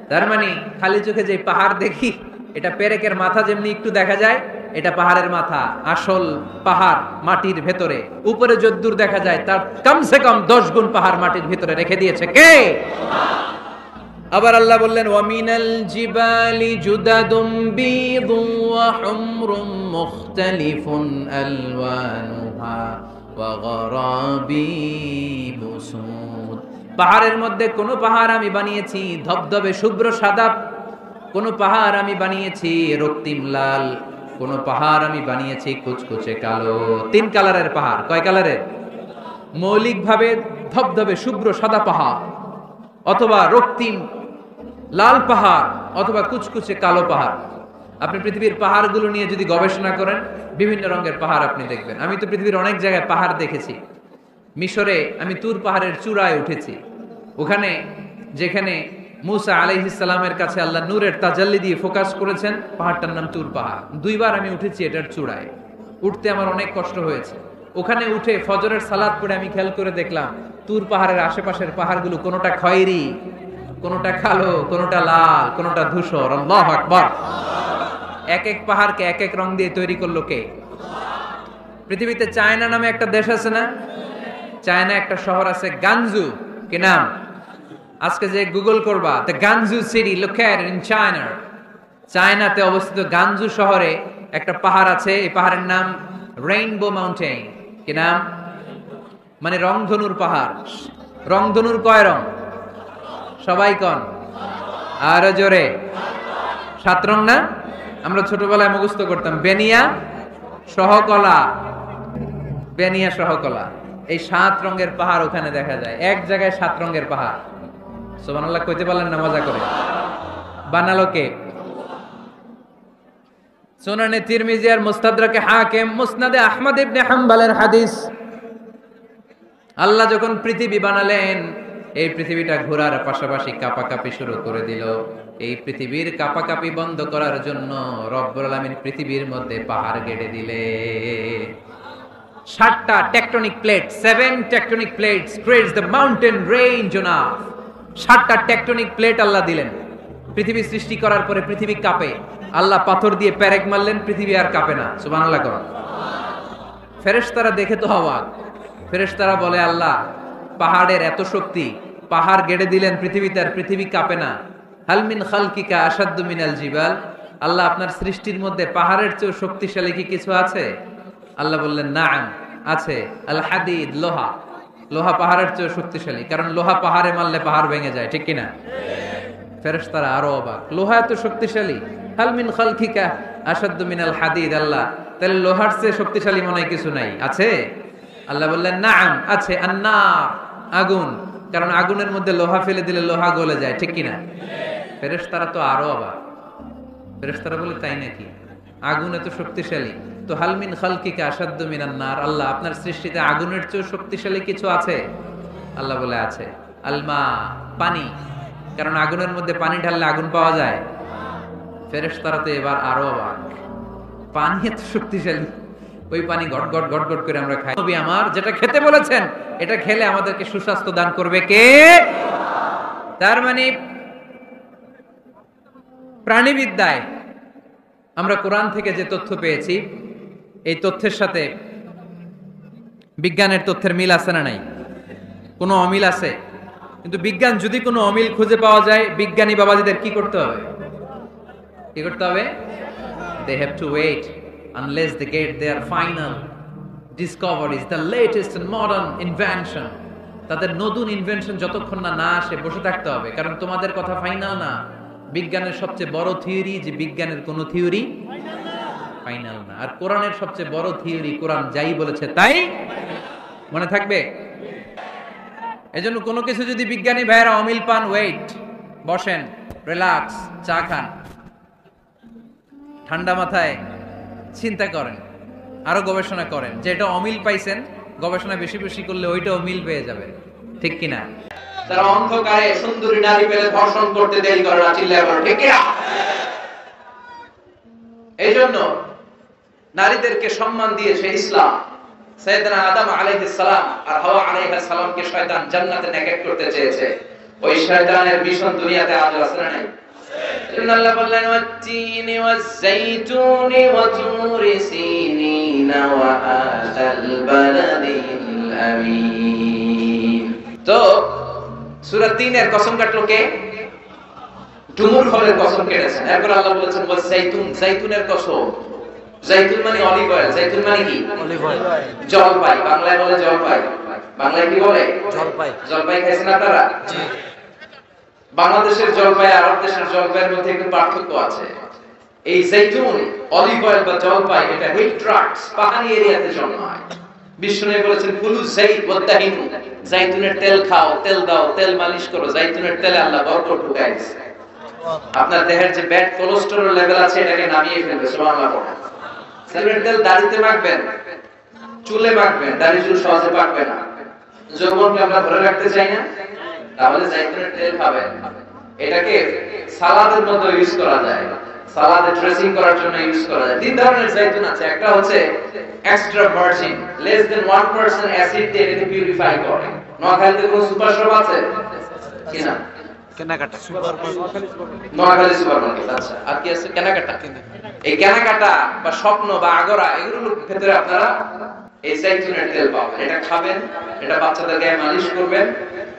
তার মানে খালি চোখে যে পাহাড় দেখি, এটা পেরেকের মাথা যেমনি একটু দেখা যায়, এটা পাহাড়ের মাথা। আসল পাহাড় মাটির ভেতরে, উপরে যদ্দূর দেখা যায় তার কমসে কম 10 গুণ পাহাড় মাটির ভিতরে রেখে দিয়েছে কে? আবার আল্লাহ বললেন, ওয়ামিনাল জিবালি জুদাদুম বীদুন ওয়া হুমরুম মুখতালিফুন আলওয়ানুহা ওয়া গরাবিবু সুদ। পাহাড়ের মধ্যে কোন পাহাড় আমি বানিয়েছি ধবধবে শুভ্র সাদা, কোন পাহাড় আমি বানিয়েছি রক্তিম লাল, কোন পাহাড় আমি বানিয়েছি কুচকুচে কালো। 3 কালারের পাহাড়। কয় কালারের? মৌলিকভাবে ধবধবে শুভ্র সাদা পাহাড়, অথবা রক্তিম লাল পাহাড়, অথবা কুচকুচে কালো পাহাড়। আপনি পৃথিবীর পাহাড়গুলো নিয়ে যদি গবেষণা করেন, বিভিন্ন রঙের পাহাড় আপনি দেখবেন। আমি তো পৃথিবীর অনেক জায়গায় পাহাড় দেখেছি। মিশরে আমি তুর পাহাড়ের চূড়ায় উঠেছি। ওখানে যেখানে মুসা আলাইহিস সালামের কাছে আল্লাহ নূরের তাজাল্লি দিয়ে ফোকাস করেছেন, পাহাড়টার নাম তুর পাহাড়। 2 বার আমি উঠেছি এটার চূড়ায়। উঠতে আমার অনেক কষ্ট হয়েছে। ওখানে উঠে ফজরের সালাত পড়ে আমি খেয়াল করে দেখলাম তুর পাহাড়ের আশেপাশের পাহাড়গুলো কোনোটা খয়েরি, কোনোটা কালো, কোনোটা লাল, কোনোটা ধূসর। আল্লাহু আকবার। এক এক পাহাড়কে এক এক রং দিয়ে তৈরি করলো কে? পৃথিবীতে চায়না নামে একটা দেশ আছে না? চায়না একটা শহর আছে গানজু। কি নাম? আজকে যে গুগল করবা, the গানজু city located in China. চায়নাতে অবস্থিত গানজু শহরে একটা পাহাড় আছে। এই পাহাড়ের নাম রেইনবো মাউন্টেন। কি নাম? মানে রংধনুর পাহাড়। রংধনুর কয় রং? সবাই কন, আরো জোরে। 7 রং না? আমরা ছোটবেলায় মুখস্থ করতাম, বেনিয়া সহকলা, বেনিয়া সহকলা। এই 7 রঙের পাহাড় ওখানে দেখা যায়। এক জায়গায় 7 রঙের পাহাড়। সুবহানাল্লাহ কইতে পারলেন না? মজা করে বানালো কে? সুনানে তিরমিজি আর মুস্তাদরাকে হাকিম, মুসনাদে আহমদ ইবনে হাম্বলের হাদিস। আল্লাহ যখন পৃথিবী বানালেন, এই পৃথিবীটা ঘোরার পাশাপাশি কাঁপাকাঁপি শুরু করে দিল। এই পৃথিবীর কাঁপাকাঁপি বন্ধ করার জন্য রব্বুল আলামিন পৃথিবীর মধ্যে পাহাড় গেড়ে দিলে। 7টা tectonic plate, 7 tectonic plates creates the mountain range on earth. 7টা টেকটনিক প্লেট আল্লাহ দিলেন। পৃথিবী সৃষ্টি করার পরে পৃথিবী কাঁপে। আল্লাহ পাথর দিয়ে পেরেক মারলেন, পৃথিবী আর কাঁপে না। সুবহানাল্লাহ কর। ফেরেশতারা দেখে তো অবাক। ফেরেশতারা বলে, আল্লাহ পাহাড়ের এত শক্তি, পাহাড় গেড়ে দিলেন পৃথিবীতে আর পৃথিবী কাঁপে না। হাল মিন খালকিকা আশাদ্দু মিনাল জিবাল। আল্লাহ আপনার সৃষ্টির মধ্যে পাহাড়ের চেয়ে শক্তিশালী কি কিছু আছে? আল্লাহ বললেন, নাআম, আছে। আল হাদিদ, লোহা। লোহা পাহাড়ের চেয়ে শক্তিশালী, কারণ লোহা পাহাড়ে মারলে পাহাড় ভেঙে যায়, ঠিক কিনা? ফেরেশতারা আরো অবাক, লোহা এত শক্তিশালী? হাল মিন খালকিকা আশাদ্দু মিনাল হাদিদ। আল্লাহ, তাহলে লোহার চেয়ে শক্তিশালী মনে হয় কিছু নাই, আছে? আল্লাহ বললেন, নাআম, আছে। আন্নার, আগুন, কারণ আগুনের মধ্যে লোহা ফেলে দিলে লোহা গলে যায়, ঠিক কিনা? ফেরেশতারা তো আরো অবাক। ফেরেশতারা বলে, তাই নাকি? আগুন এত শক্তিশালী, তো হাল মিন খালকিকা আশাদ্দু মিনান নার। আল্লাহ, আপনার সৃষ্টিতে আগুনের চেয়ে শক্তিশালী কিছু আছে? আল্লাহ বলে আছে। আলমা, পানি, কারণ আগুনের মধ্যে পানি ঢাললে আগুন পাওয়া যায়। ফেরেশতারা তো এবার আরো অবাক, পানি এত শক্তিশালী, ওই পানি গট গট গট গট করে আমরা খাই। নবী আমার যেটা খেতে বলেছেন, এটা খেলে আমাদেরকে সুস্বাস্থ্য দান করবে কে? তার মানে প্রাণীবিদ্যায় আমরা কোরআন থেকে যে তথ্য পেয়েছি, এই তথ্যের সাথে বিজ্ঞানের তথ্যের মিল আছে না নাই? কোনো অমিল আছে? কিন্তু বিজ্ঞান যদি কোনো অমিল খুঁজে পাওয়া যায়, বিজ্ঞানী বাবাজিদের কি করতে হবে? কি করতে হবে? They have to wait unless they get their final discoveries, the latest and modern invention. তাদের নতুন ইনভেনশন যতক্ষণ না আসে বসে থাকতে হবে, কারণ তোমাদের কথা ফাইনাল না। বিজ্ঞানের সবচেয়ে বড় থিওরি যে বিজ্ঞানের কোনো থিওরি ফাইনাল না, আর কোরআনের সবচেয়ে বড় থিওরি কোরআন যাই বলেছে তাই। মনে থাকবে? এজন্য কোনো কিছু যদি বিজ্ঞানী ভাইয়েরা অমিল পান, ওয়েট, বসেন, রিল্যাক্স, চা খান, ঠান্ডা মাথায় চিন্তা করেন, আরো গবেষণা করেন, যে এটা অমিল পাইছেন, গবেষণা বেশি বেশি করলে ওইটা অমিল পেয়ে যাবে, ঠিক কিনা? তারা অন্ধকারে সুন্দরী নারী পেলে ধর্ষণ করতে দেরি করে না, চিল্লায় বলো ঠিক কিনা? এই জন্য নারীদেরকে সম্মান দিয়েছে ইসলাম। সাইয়েদনা আদম আলাইহিস সালাম আর হাওয়া আলাইহিস সালামকে শয়তান জান্নাতে নেকেট করতে চেয়েছে। ওই শয়তানের মিশন দুনিয়াতে আজ আছে না নাই? আল্লাহ বললেন ওয়াত-তিনি ওয়াজ-যাইতুনি ওয়া তুরি সিনিনা ওয়া হাযাল বালাদিল আমিন। তো সূরা ৩ এর কসম কাটলো কে? ডুমুর ফলের কসম কেটেছেন। এরপর আল্লাহ বলেছেন ওয়াজ-যাইতুন, যাইতুনের কসম। যাইতুন মানে অলিভ অয়েল, যাইতুন মানে কি? Olive oil. জলপাই, বাংলায় বলে জলপাই। বাংলায় কি বলে? জলপাই। জলপাই খাইছেন আপনারা? জি। বাংলাদেশের জলপাই আর আরব দেশের জলপাইয়ের মধ্যে একটু পার্থক্য আছে। এই যাইতুন, অলিভ অয়েল বা জলপাই, এটা হিল ট্রাক্টস, পাহাড়ি এরিয়াতে জন্মায়। বিষ্ণু বলেছেন কুলু যাইত ওয়াতাহিনু, যাইতুনের তেল খাও, তেল দাও, তেল মালিশ করো। যাইতুনের তেলে আল্লাহ বরকত ঢুকায় দিয়েছে। আপনার দেহের যে ব্যাড কোলেস্টেরল লেভেল আছে এটাকে নামিয়ে ফেলবে, সুবহানাল্লাহ। যাইতুনের তেল দাড়িতে মাখবেন, চুলে মাখবেন, দাড়ি চুল সহজে পাকবে না। যৌবনকে আমরা ধরে রাখতে চাই না, তাহলে যাইতুনের তেল খাবেন। এটাকে সালাদের মধ্যে ইউজ করা যায়, সালাদে ড্রেসিং করার জন্য ইউজ করা যায়। তিন ধরনের যাইতুন আছে। একটা হচ্ছে extra virgin, less than 1% acid দিয়ে এটাকে পিউরিফাই করে। নোয়াখালীতে কোনো সুপার শপ আছে কিনা? কেনাকাটা, নোয়াখালী সুপার মার্কেট। আচ্ছা, আর কি আছে? কেনাকাটা। এই কেনাকাটা বা স্বপ্ন বা আগরা, এগুলোর ভিতরে আপনারা এই যাইতুনের তেল পাবেন। এটা খাবেন, এটা বাচ্চাদের গায়ে মালিশ করবেন।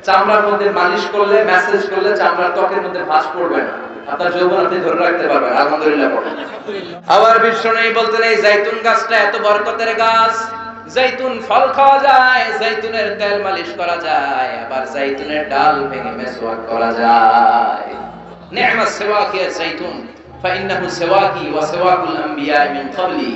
চামড়ার মধ্যে মালিশ করলে, ম্যাসেজ করলে চামড়ার ত্বকের মধ্যে ভাঁজ পড়বে না, আপনার যৌবন আপনি ধরে রাখতে পারবেন। আলহামদুলিল্লাহ পড়েন। আবার বিষ্ণু বলতেন এই যাইতুন গাছটা এত বরকতের গাছ, যাইতুন ফল খাওয়া যায়, যাইতুনের তেল মালিশ করা যায়, আবার যাইতুনের ডাল ভেঙে মেসওয়াক করা যায়। নি'মাস সিওয়াকি যাইতুন ফাইন্নাহু সিওয়াকি ওয়া সিওয়াকুল আমবিয়া মিন ক্বাবলি।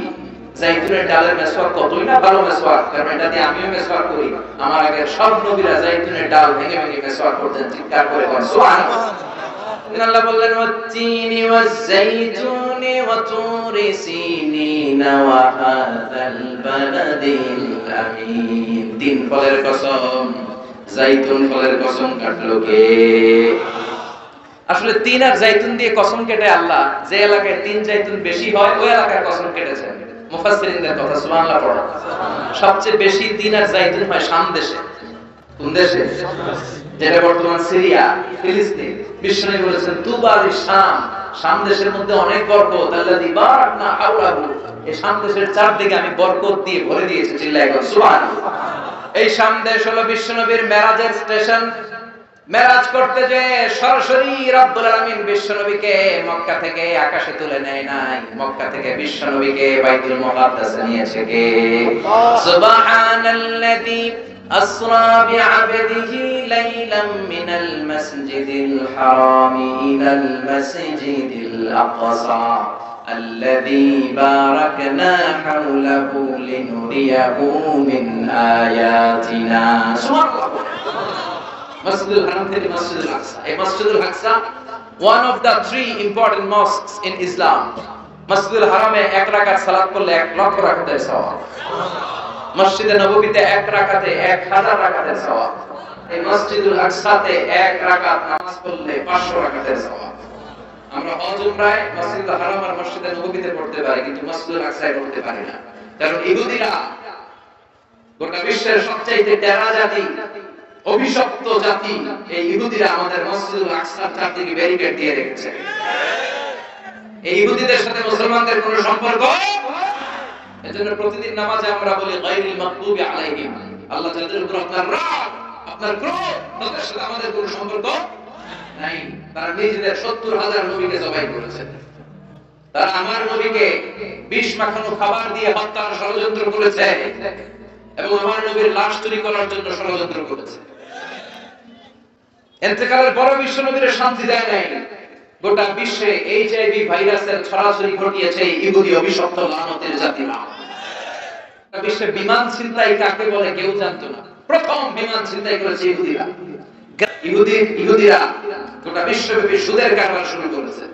যাইতুনের ডালের মেসওয়াক কতই না ভালো মেসওয়াক, কারণ এটা দিয়ে আমিও মেসওয়াক করি। আমার আগে সব নবীরা যাইতুনের ডাল ভেঙে ভেঙে মেসওয়াক করতেন। চিৎকার করে বলেন সুবহানাল্লাহ। আল্লাহ বললেন ওয়াত-তিনি ওয়াজ-যাইতুনি ওয়া তুরি সিনিনা ওয়া হাযাল বালাদিল আমিন। তিন ফলের কসম, যাইতুন ফলের কসম কাটলো কে? আসলে তিন আর যাইতুন দিয়ে কসম কেটে আল্লাহ যে এলাকায় তিন যাইতুন বেশি হয় ওই এলাকার কসম কেটেছেন। মুফাসসিরিনদের কথা, সুবহানাল্লাহ পড়ো। সবচেয়ে বেশি তিন আর যাইতুন হয় শাম দেশে। কোন দেশে? যেটা বর্তমান সিরিয়া, ফিলিস্তিন। বিষ্ণু বলেছেন তুবা লিশাম, শাম দেশের মধ্যে অনেক বরকত। আল্লাযী বারাকনা হাওলাহু, এই শাম দেশের চারদিকে আমি বরকত দিয়ে ভরে দিয়েছি। চিল্লায় বল সুবহানাল্লাহ। এই শাম দেশ হলো বিশ্বনবীর মেরাজের স্টেশন। মেরাজ করতে যে সরাসরি রব্বুল আলামিন বিশ্বনবীকে মক্কা থেকে আকাশে তুলে নেয় নাই, মক্কা থেকে বিশ্বনবীকে বাইতুল মুকাদ্দাসে নিয়েছে কে? সুবহানাল্লাযী أسرى بعبده ليلا من المسجد الحرام إلى المسجد الأقصى الذي باركنا حوله لنريه من آياتنا. مسجد الحرام থেকে مسجد الأقصى. এই مسجد الأقصى one of the three important mosques in Islam. মসজিদুল হারামে এক রাকাত সালাত করলে 1 লক্ষ রাকাতের সওয়াব। মসজিদে নববীতে এক রাকাতে 1000 রাকাতের সওয়াব। এই মসজিদুল আকসাতে এক রাকাত নামাজ পড়লে 500 রাকাতের সওয়াব। আমরা হজ উমরায় মসজিদুল হারাম আর মসজিদে নববীতে পড়তে পারি, কিন্তু মসজিদুল আকসায় পড়তে পারি না। কারণ ইহুদিরা গোটা বিশ্বের সবচেয়ে টেরা জাতি, অভিশপ্ত জাতি, এই ইহুদিরা আমাদের মসজিদুল আকসার চারদিকে ব্যারিকেড দিয়ে রেখেছে। এই ইহুদিদের সাথে মুসলমানদের কোনো সম্পর্ক, এজন্য প্রতিদিন নামাজে আমরা বলি গায়রিল মাগদুবি আলাইহিম, আল্লাহ যাদের উপর আপনার রাগ, আপনার ক্রোধ, তাদের সাথে আমাদের কোনো সম্পর্ক নাই। তারা নিজেদের 70,000 নবীকে জবাই করেছে। তারা আমার নবীকে বিষ মাখানো খাবার দিয়ে হত্যার ষড়যন্ত্র করেছে এবং আমার নবীর লাশ চুরি করার জন্য ষড়যন্ত্র করেছে। ইন্তেকালের পর বিশ্ব নবীর শান্তি দেয় নাই। গোটা বিশ্বে এইচআইভি ভাইরাসের ছড়াছড়ি ঘটিয়েছে ইহুদি অভিশপ্ত লানতের জাতিরা। বিশ্বে বিমান ছিনতাই কাকে বলে কেউ জানতো না। প্রথম বিমান ছিনতাই করেছে ইহুদিরা। ইহুদিরা গোটা বিশ্বব্যাপী সুদের কারবার শুরু করেছে।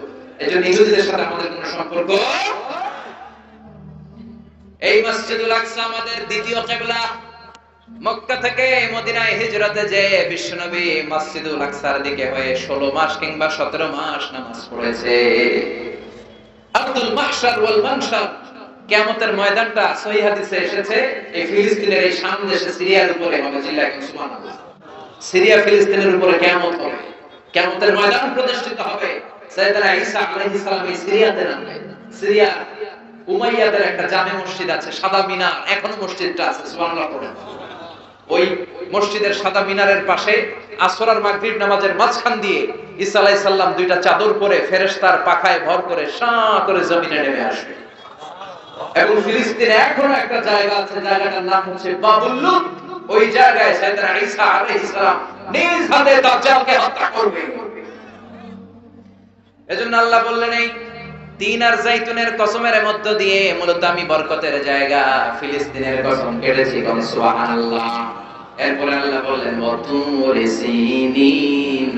এজন্য ইহুদিদের সাথে আমাদের কোনো সম্পর্ক। এই মসজিদুল আকসা আমাদের দ্বিতীয় কিবলা। মক্কা থেকে মদিনায় হিজরতে যে বিশ্বনবী মসজিদুল আকসার দিকে হয়ে 16 মাস কিংবা 17 মাস নামাজ পড়েছে। আব্দুল মাহশার ওয়াল মানশার, কিয়ামতের ময়দানটা সহিহ হাদিসে এসেছে এই ফিলিস্তিনের এই শাম দেশে সিরিয়ার উপরে হবে। জিল্লাহ সুবহানাল্লাহ। সিরিয়া ফিলিস্তিনের উপরে কিয়ামত হবে, কিয়ামতের ময়দান প্রতিষ্ঠিত হবে। সাইয়েদনা ঈসা আলাইহিস সালাম এই সিরিয়াতে নামবে। সিরিয়া উমাইয়াদের একটা জামে মসজিদ আছে, সাদা মিনার, এখনো মসজিদটা আছে। সুবহানাল্লাহ পড়েন। ওই মসজিদের সাদা মিনারের পাশে আসর আর মাগরিব নামাজের মাঝখান দিয়ে ঈসা আলাইহিস সালাম দুইটা চাদর পরে ফেরেশতার পাখায় ভর করে শাঁ করে জমিনে নেমে আসবে। এবং ফিলিস্তিনে এখনো একটা জায়গা আছে, জায়গাটার নাম হচ্ছে বাবুল লুদ। ওই জায়গায় সাইয়েদনা ঈসা আলাইহিস সালাম নিজ হাতে দাজ্জালকে হত্যা করবে। এজন্য আল্লাহ বললেন এই তিন আর জাইতুনের কসমের মধ্য দিয়ে মূলত আমি বরকতের জায়গা ফিলিস্তিনের কসম কেটেছি। সুবহানাল্লাহ। এরপরে আল্লাহ বললেন ওয়াতুরে সিনিন,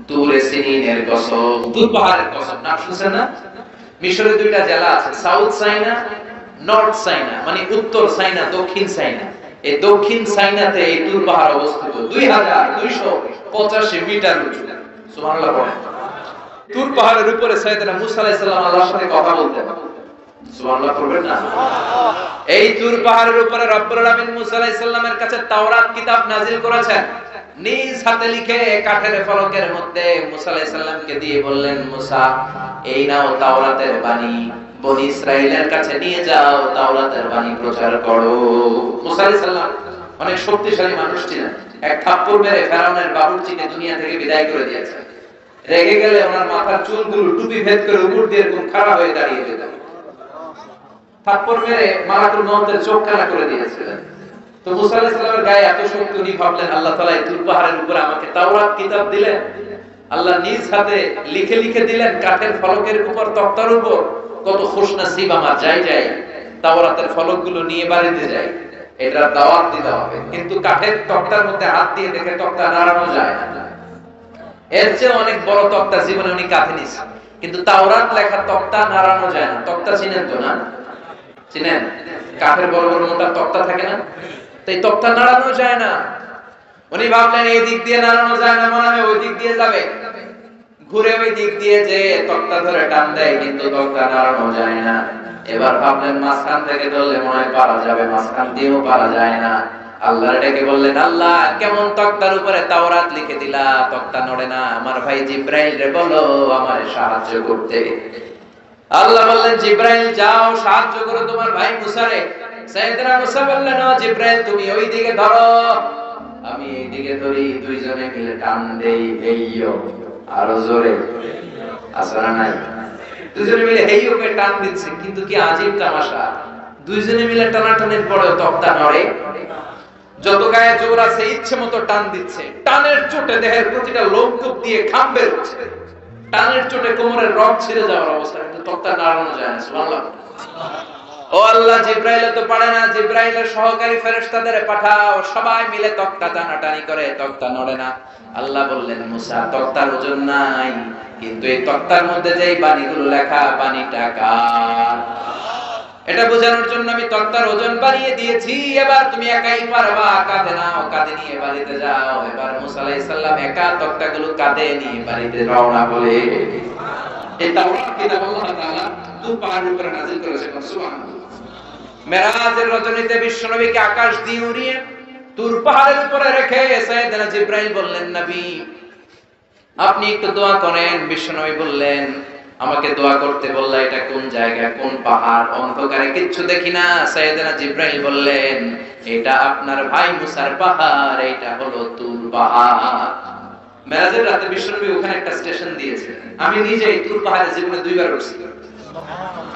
তুরে সিনিনের কসম, তুর পাহাড়ের কসম। নাম শুনছেন না? মিশরের দুইটা জেলা আছে, সাউথ সাইনা, নর্থ সাইনা, মানে উত্তর সাইনা, দক্ষিণ সাইনা। এই দক্ষিণ সাইনাতে এই তুর পাহাড় অবস্থিত 2285 মিটার উঁচু। সুবহানাল্লাহ বলেন। তুর পাহাড়ের উপরে সাইয়েদনা মুসা আলাইহিস সালাম আল্লাহর সাথে কথা বলতেন। সুবহানাল্লাহ পড়বেন না? এই তুর পাহাড়ের উপরে রব্বুল আলামিন মুসা আলাইহিস সালামের কাছে তাওরাত কিতাব নাযিল করেছেন। নিজ হাতে লিখে কাঠের ফলকের মধ্যে মুসা আলাইহিস সালামকে দিয়ে বললেন, মুসা এই নাও তাওরাতের বাণী, বনি ইসরাইলের কাছে নিয়ে যাও, তাওরাতের বাণী প্রচার করো। মুসা আলাইহিস সালাম অনেক শক্তিশালী মানুষ ছিলেন। এক থাপ্পড় মেরে ফেরাউনের বাবুর্চিকে দুনিয়া থেকে বিদায় করে দিয়েছেন। রেগে গেলে ওনার মাথার চুলগুলো টুপি ভেদ করে উপর দিয়ে এরকম খাড়া হয়ে দাঁড়িয়ে যেত। থাপ্পড় মেরে মালাকুল মউতের চোখ কানা করে দিয়েছিলেন। তো মুসা আলাইহিস সালামের গায়ে এত শক্তি, উনি ভাবলেন আল্লাহ তাআলা এই তুর পাহাড়ের উপরে আমাকে তাওরাত কিতাব দিলেন, আল্লাহ নিজ হাতে লিখে লিখে দিলেন কাঠের ফলকের উপর, তক্তার উপর। কত খুশনসিব আমার, যাই যাই তাওরাতের ফলকগুলো নিয়ে বাড়িতে যাই, এটা দাওয়াত দিতে হবে। কিন্তু কাঠের তক্তার মধ্যে হাত দিয়ে দেখে তক্তা নাড়ানো যায় না। এর চেয়ে অনেক বড় তক্তা জীবনে উনি কাঁধে নিয়েছেন, কিন্তু তাওরাত লেখা তক্তা নাড়ানো যায় না। তক্তা চিনেন তো না? চিনেন? কাঠের বড় বড় মোটা তক্তা থাকে না? তো এই তক্তা নাড়ানো যায় না। উনি ভাবলেন এই দিক দিয়ে নাড়ানো যায় না, মনে হয় ওই দিক দিয়ে যাবে। ঘুরে ওই দিক দিয়ে যে তক্তা ধরে টান দেয়, কিন্তু তক্তা নাড়ানো যায় না। এবার ভাবলেন মাঝখান থেকে ধরলে মনে হয় পারা যাবে, মাঝখান দিয়েও পারা যায় না। আল্লাহর ডেকে বললেন, আল্লাহ কেমন তক্তার উপরে তাওরাত লিখে দিলা, তক্তা নড়ে না। আমার ভাই জিব্রাইল রে বলো আমারে সাহায্য করতে। আল্লাহ বললেন, জিব্রাইল যাও সাহায্য করো তোমার ভাই মুসারে। সাইয়েদনা মুসা বললেন, ও জিব্রাইল তুমি ওই দিকে ধরো, আমি এই দিকে ধরি, দুইজনে মিলে টান দেই। হেইয়ো, আরো জোরে, আসরা নাই? দুইজনে মিলে হেইয়ো কে টান দিচ্ছে। কিন্তু কি আজীব তামাশা, দুইজনে মিলে টানাটানির পরেও তক্তা নড়ে। যত গায়ে জোর আছে ইচ্ছে মতো টান দিচ্ছে। টানের চোটে দেহের প্রতিটা লোমকূপ দিয়ে ঘাম বের হচ্ছে। টানের চোটে কোমরের রগ ছিঁড়ে যাওয়ার অবস্থা, কিন্তু তক্তা নাড়ানো যায় না। সুবহানাল্লাহ। ও আল্লাহ, জিব্রাইল তো পারে না, জিব্রাইলের সহকারী ফেরেশতাদের পাঠাও, সবাই মিলে তক্তা টানাটানি করে, তক্তা নড়ে না। আল্লাহ বললেন, মুসা তক্তার ওজন নাই, কিন্তু এই তক্তার মধ্যে যেই বাণীগুলো লেখা, বাণীটা কার? এটা বোঝানোর জন্য আমি তক্তার ওজন বাড়িয়ে দিয়েছি, এবার তুমি একাই পারবা, কাঁধে নাও, কাঁধে নিয়ে বাড়িতে যাও। এবার মুসা আলাইহিস সালাম একা তক্তাগুলো কাঁধে নিয়ে বাড়িতে রওনা হলে এই তাওরাত কিতাব আল্লাহ তাআলা তুর পাহাড়ের উপরে নাযিল করেছেন। সুবহানাল্লাহ। মেরাজের রজনীতে বিশ্বনবীকে আকাশ দিয়ে উড়িয়ে তুর পাহাড়ের উপরে রেখে সাইয়েদনা জিবরাইল বললেন, নবী আপনি একটু দোয়া করেন। বিশ্বনবী বললেন, আমাকে দোয়া করতে বললা, এটা কোন জায়গা, কোন পাহাড়, অন্ধকারে কিচ্ছু দেখি না। সাইয়েদনা জিবরাইল বললেন, এটা আপনার ভাই মুসার পাহাড়, এটা হলো তুর পাহাড়। মেরাজের রাতে বিশ্বনবী ওখানে একটা স্টেশন দিয়েছে। আমি নিজেই তুর পাহাড়ে জীবনে 2 বার উঠছি।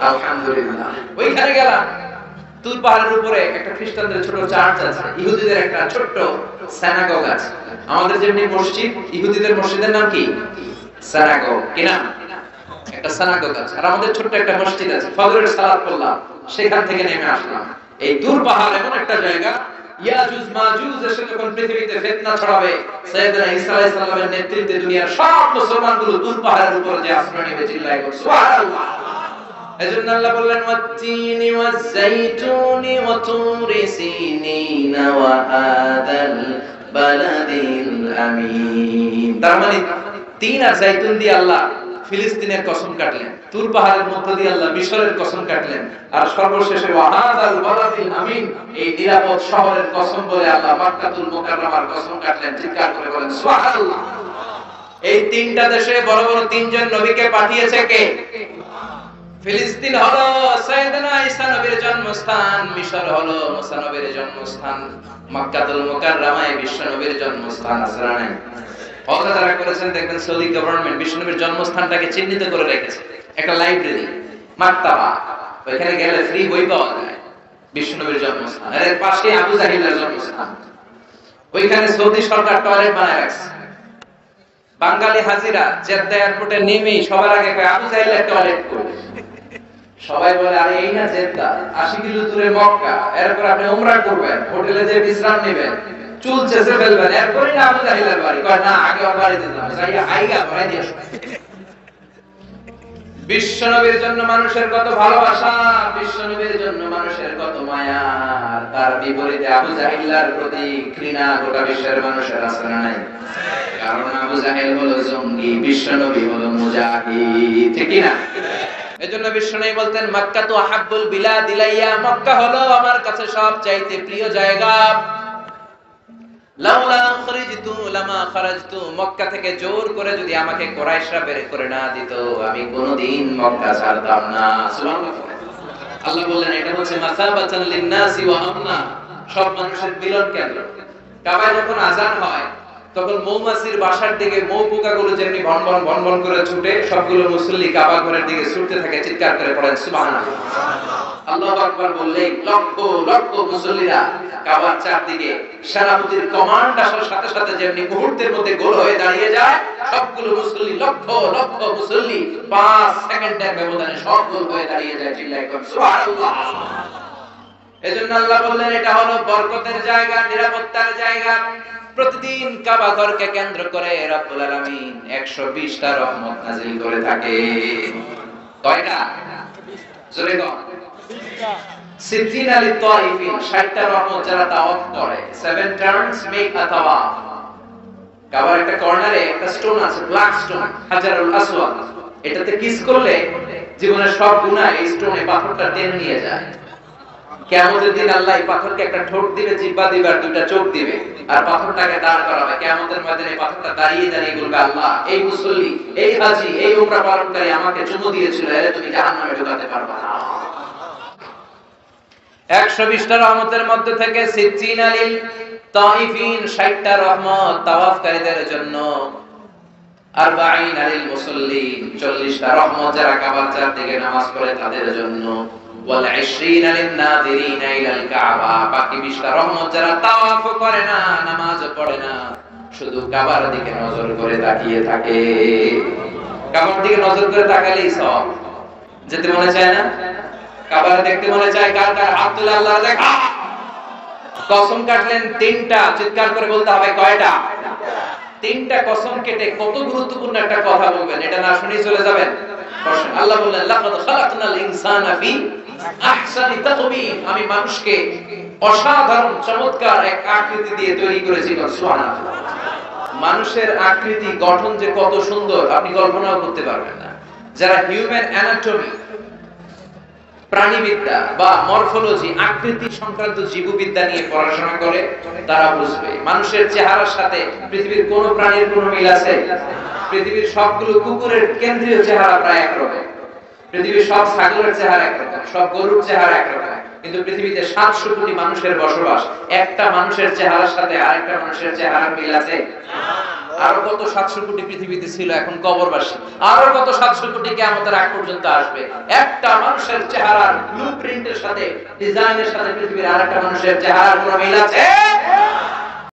আলহামদুলিল্লাহ। ওইখানে গেলাম। তুর পাহাড়ের উপরে একটা খ্রিস্টানদের ছোট চার্চ আছে, ইহুদিদের একটা ছোট্ট সিনাগগ আছে। আমাদের যেমনি মসজিদ, ইহুদিদের মসজিদের নাম কি? সিনাগগ। কি নাম? একটা সিনাগগ আছে। আর আমাদের ছোট্ট একটা মসজিদ আছে। ফজরের সালাত পড়লাম, সেখান থেকে নেমে আসলাম। এই তুর পাহাড় এমন একটা জায়গা, ইয়াজুজ মাজুজ এসে যখন পৃথিবীতে ফিতনা ছড়াবে, সাইয়েদনা ঈসা আলাইহিস সালামের নেতৃত্বে দুনিয়ার সব মুসলমানগুলো তুর পাহাড়ের উপরে যে আশ্রয় নেবে, চিল্লায় বলে সুবহানাল্লাহ। এজন্য আল্লাহ বললেন, ওয়াত-তিনি ওয়াজ-যাইতুনি ওয়া তুরি সিনিন ওয়া হাদাল বালাদিল আমিন। তার মানে তিন আর জাইতুন দিয়ে আল্লাহ ফিলিস্তিনের কসম কাটলেন, তুর পাহাড়ের মধ্য দিয়ে আল্লাহ মিশরের কসম কাটলেন, আর সর্বশেষে ওয়া হাদাল বালাদিল আমিন, এই নিরাপদ শহরের কসম বলে আল্লাহ মক্কাতুল মুকাররমার কসম কাটলেন। চিৎকার করে বলেন সুবহানাল্লাহ। এই তিনটা দেশে বড় বড় তিনজন নবীকে পাঠিয়েছে কে? ফিলিস্তিন হলো সাইয়েদনা ঈসা নবীর জন্মস্থান, মিশর হলো মুসা নবীর জন্মস্থান, মক্কাতুল মুকাররমায় বিশ্ব নবীর জন্মস্থান। আসরা নাই কথা যারা করেছেন দেখবেন সৌদি গভর্নমেন্ট বিশ্ব নবীর জন্মস্থানটাকে চিহ্নিত করে রেখেছে। একটা লাইব্রেরি, মাকতাবা, ওইখানে গেলে ফ্রি বই পাওয়া যায়। বিশ্ব নবীর জন্মস্থান, এর পাশে আবু জাহিলের জন্মস্থান। ওইখানে সৌদি সরকার টয়লেট বানায় রাখছে। বাঙালি হাজিরা জেদ্দা এয়ারপোর্টে নেমেই সবার আগে আবু জাহিলের টয়লেট করবে। সবাই বলে, আরে এই না জেদ্দা, 80 কিলো দূরে মক্কা, এরপর আপনি উমরা করবেন, হোটেলে যে বিশ্রাম নেবেন, চুল চেঁচে ফেলবেন, এরপরই না আবু জাহিলের বাড়ি। কয় না, আগে ওর বাড়িতে যাবেন, যাইয়া আইগা ভরাই দিয়ে আসুন। বিশ্ব নবীর জন্য মানুষের কত ভালোবাসা, বিশ্ব নবীর জন্য মানুষের কত মায়া, তার বিপরীতে আবু জাহিলের প্রতি ঘৃণা গোটা বিশ্বের মানুষের আছে না নাই? কারণ আবু জাহিল হলো জঙ্গি, বিশ্ব নবী হলো মুজাহিদ। ঠিক কি না? এজন্য বিশ্বনবী বলতেন, মক্কা তো আহাব্বুল বিলাদ ইলাইয়া, মক্কা হলো আমার কাছে সবচাইতে প্রিয় জায়গা। লাউলা খরিজতু লামা খারাজতু, মক্কা থেকে জোর করে যদি আমাকে কুরাইশরা বের করে না দিত, আমি কোনদিন মক্কা ছাড়তাম না। সুবহানাল্লাহ। আল্লাহ বললেন, এটা হচ্ছে মাসাবাতান লিন-নাসি ওয়া আমনা, সব মানুষের মিলন কেন্দ্র। কাবায় যখন আযান হয়, তখন মৌমাছির বাসার দিকে মৌ পোকাগুলো যেমনি ভনভন ভনভন করে ছুটে, সবগুলো মুসল্লি কাবা ঘরের দিকে ছুটতে থাকে, চিৎকার করে পড়েন সুবহানাল্লাহ। আল্লাহু আকবার বললেই লক্ষ লক্ষ মুসল্লিরা কাবার চারদিকে সেনাপতির কমান্ড আসার সাথে সাথে যেমনি মুহূর্তের মধ্যে গোল হয়ে দাঁড়িয়ে যায়, সবগুলো মুসল্লি, লক্ষ লক্ষ মুসল্লি 5 সেকেন্ডের ব্যবধানে সব গোল হয়ে দাঁড়িয়ে যায়। চিল্লায় কর সুবহানাল্লাহ। এজন্য আল্লাহ বললেন, এটা হলো বরকতের জায়গা, নিরাপত্তার জায়গা। প্রতিদিন কাবা ঘরকে কেন্দ্র করে রব্বুল আলামিন 120টা রহমত নাযিল করে থাকে। কয়টা? জোরে বল। 60 লিত-তাওয়াফিন, 60টা রহমত যারা তাওয়াফ করে। 7 টার্নস মেক আ তাওয়াফ। কাবার একটা কর্নারে একটা স্টোন আছে, ব্ল্যাক স্টোন, হাজারুল আসওয়াদ। এটাতে কিস করলে জীবনের সব গুনাহ এই স্টোনে, পাথরটা টেনে নিয়ে যায়। কিয়ামতের দিন আল্লাহ এই পাথরকে একটা ঠোঁট দিবে, জিহ্বা দিবে, আর 2টা চোখ দিবে, আর পাথরটাকে দাঁড় করাবে। কিয়ামতের ময়দানে পাথরটা দাঁড়িয়ে দাঁড়িয়ে বলবে, আল্লাহ, এই মুসল্লি, এই হাজী, এই উমরা পালনকারী আমাকে চুমু দিয়েছিল, এরে তুমি জাহান্নামে ঢোকাতে পারবে না। 120টা রহমতের মধ্যে থেকে 60 লিল তাইফিন, 60টা রহমত তাওয়াফকারীদের জন্য। 40 লিল মুসল্লিন, 40টা রহমত যারা কাবার চারদিকে নামাজ পড়ে তাদের জন্য। ওয়াল 20 লিন-নাযিরিনা ইলাল কাবা, বাকি 20টা রহমত যারা তাওয়াফ করে না, নামাজও পড়ে না, শুধু কাবার দিকে নজর করে তাকিয়ে থাকে। কাবার দিকে নজর করে তাকালেই সওয়াব। যেতে মনে চায় না? কাবার দেখতে মনে চায়? কার কার হাত তুলে আল্লাহ দেখা। কসম কাটলেন 3টা, চিৎকার করে বলতে হবে কয়টা? 3টা কসম কেটে কত গুরুত্বপূর্ণ একটা কথা বলবেন, এটা না শুনেই চলে যাবেন? আল্লাহ বললেন লাকাদ খালাকনাল ইনসানা ফি আহসানি তাকবীর, আমি মানুষকে অসাধারণ চমৎকার এক আকৃতি দিয়ে তৈরি করেছি। সুবহানাল্লাহ। মানুষের আকৃতি গঠন যে কত সুন্দর আপনি কল্পনাও করতে পারবেন না। যারা হিউম্যান অ্যানাটমি, প্রাণীবিদ্যা বা মরফোলজি, আকৃতি সংক্রান্ত জীববিদ্যা নিয়ে পড়াশোনা করে তারা বুঝবে মানুষের চেহারার সাথে পৃথিবীর কোন প্রাণীর কোন মিল আছে? পৃথিবীর সবগুলো কুকুরের কেন্দ্রীয় চেহারা প্রায় একরকম, পৃথিবীর সব ছাগলের চেহারা একরকম, সব গরুর চেহারা একরকম, কিন্তু পৃথিবীতে 700 কোটি মানুষের বসবাস, একটা মানুষের চেহারার সাথে আরেকটা মানুষের চেহারার মিল আছে? আরো কত 700 কোটি পৃথিবীতে ছিল, এখন কবরবাসী। আরো কত 700 কোটি কিয়ামতের আগ পর্যন্ত আসবে। একটা মানুষের চেহারার ব্লুপ্রিন্টের সাথে, ডিজাইনের সাথে পৃথিবীর আরেকটা মানুষের চেহারার কোনো মিল আছে?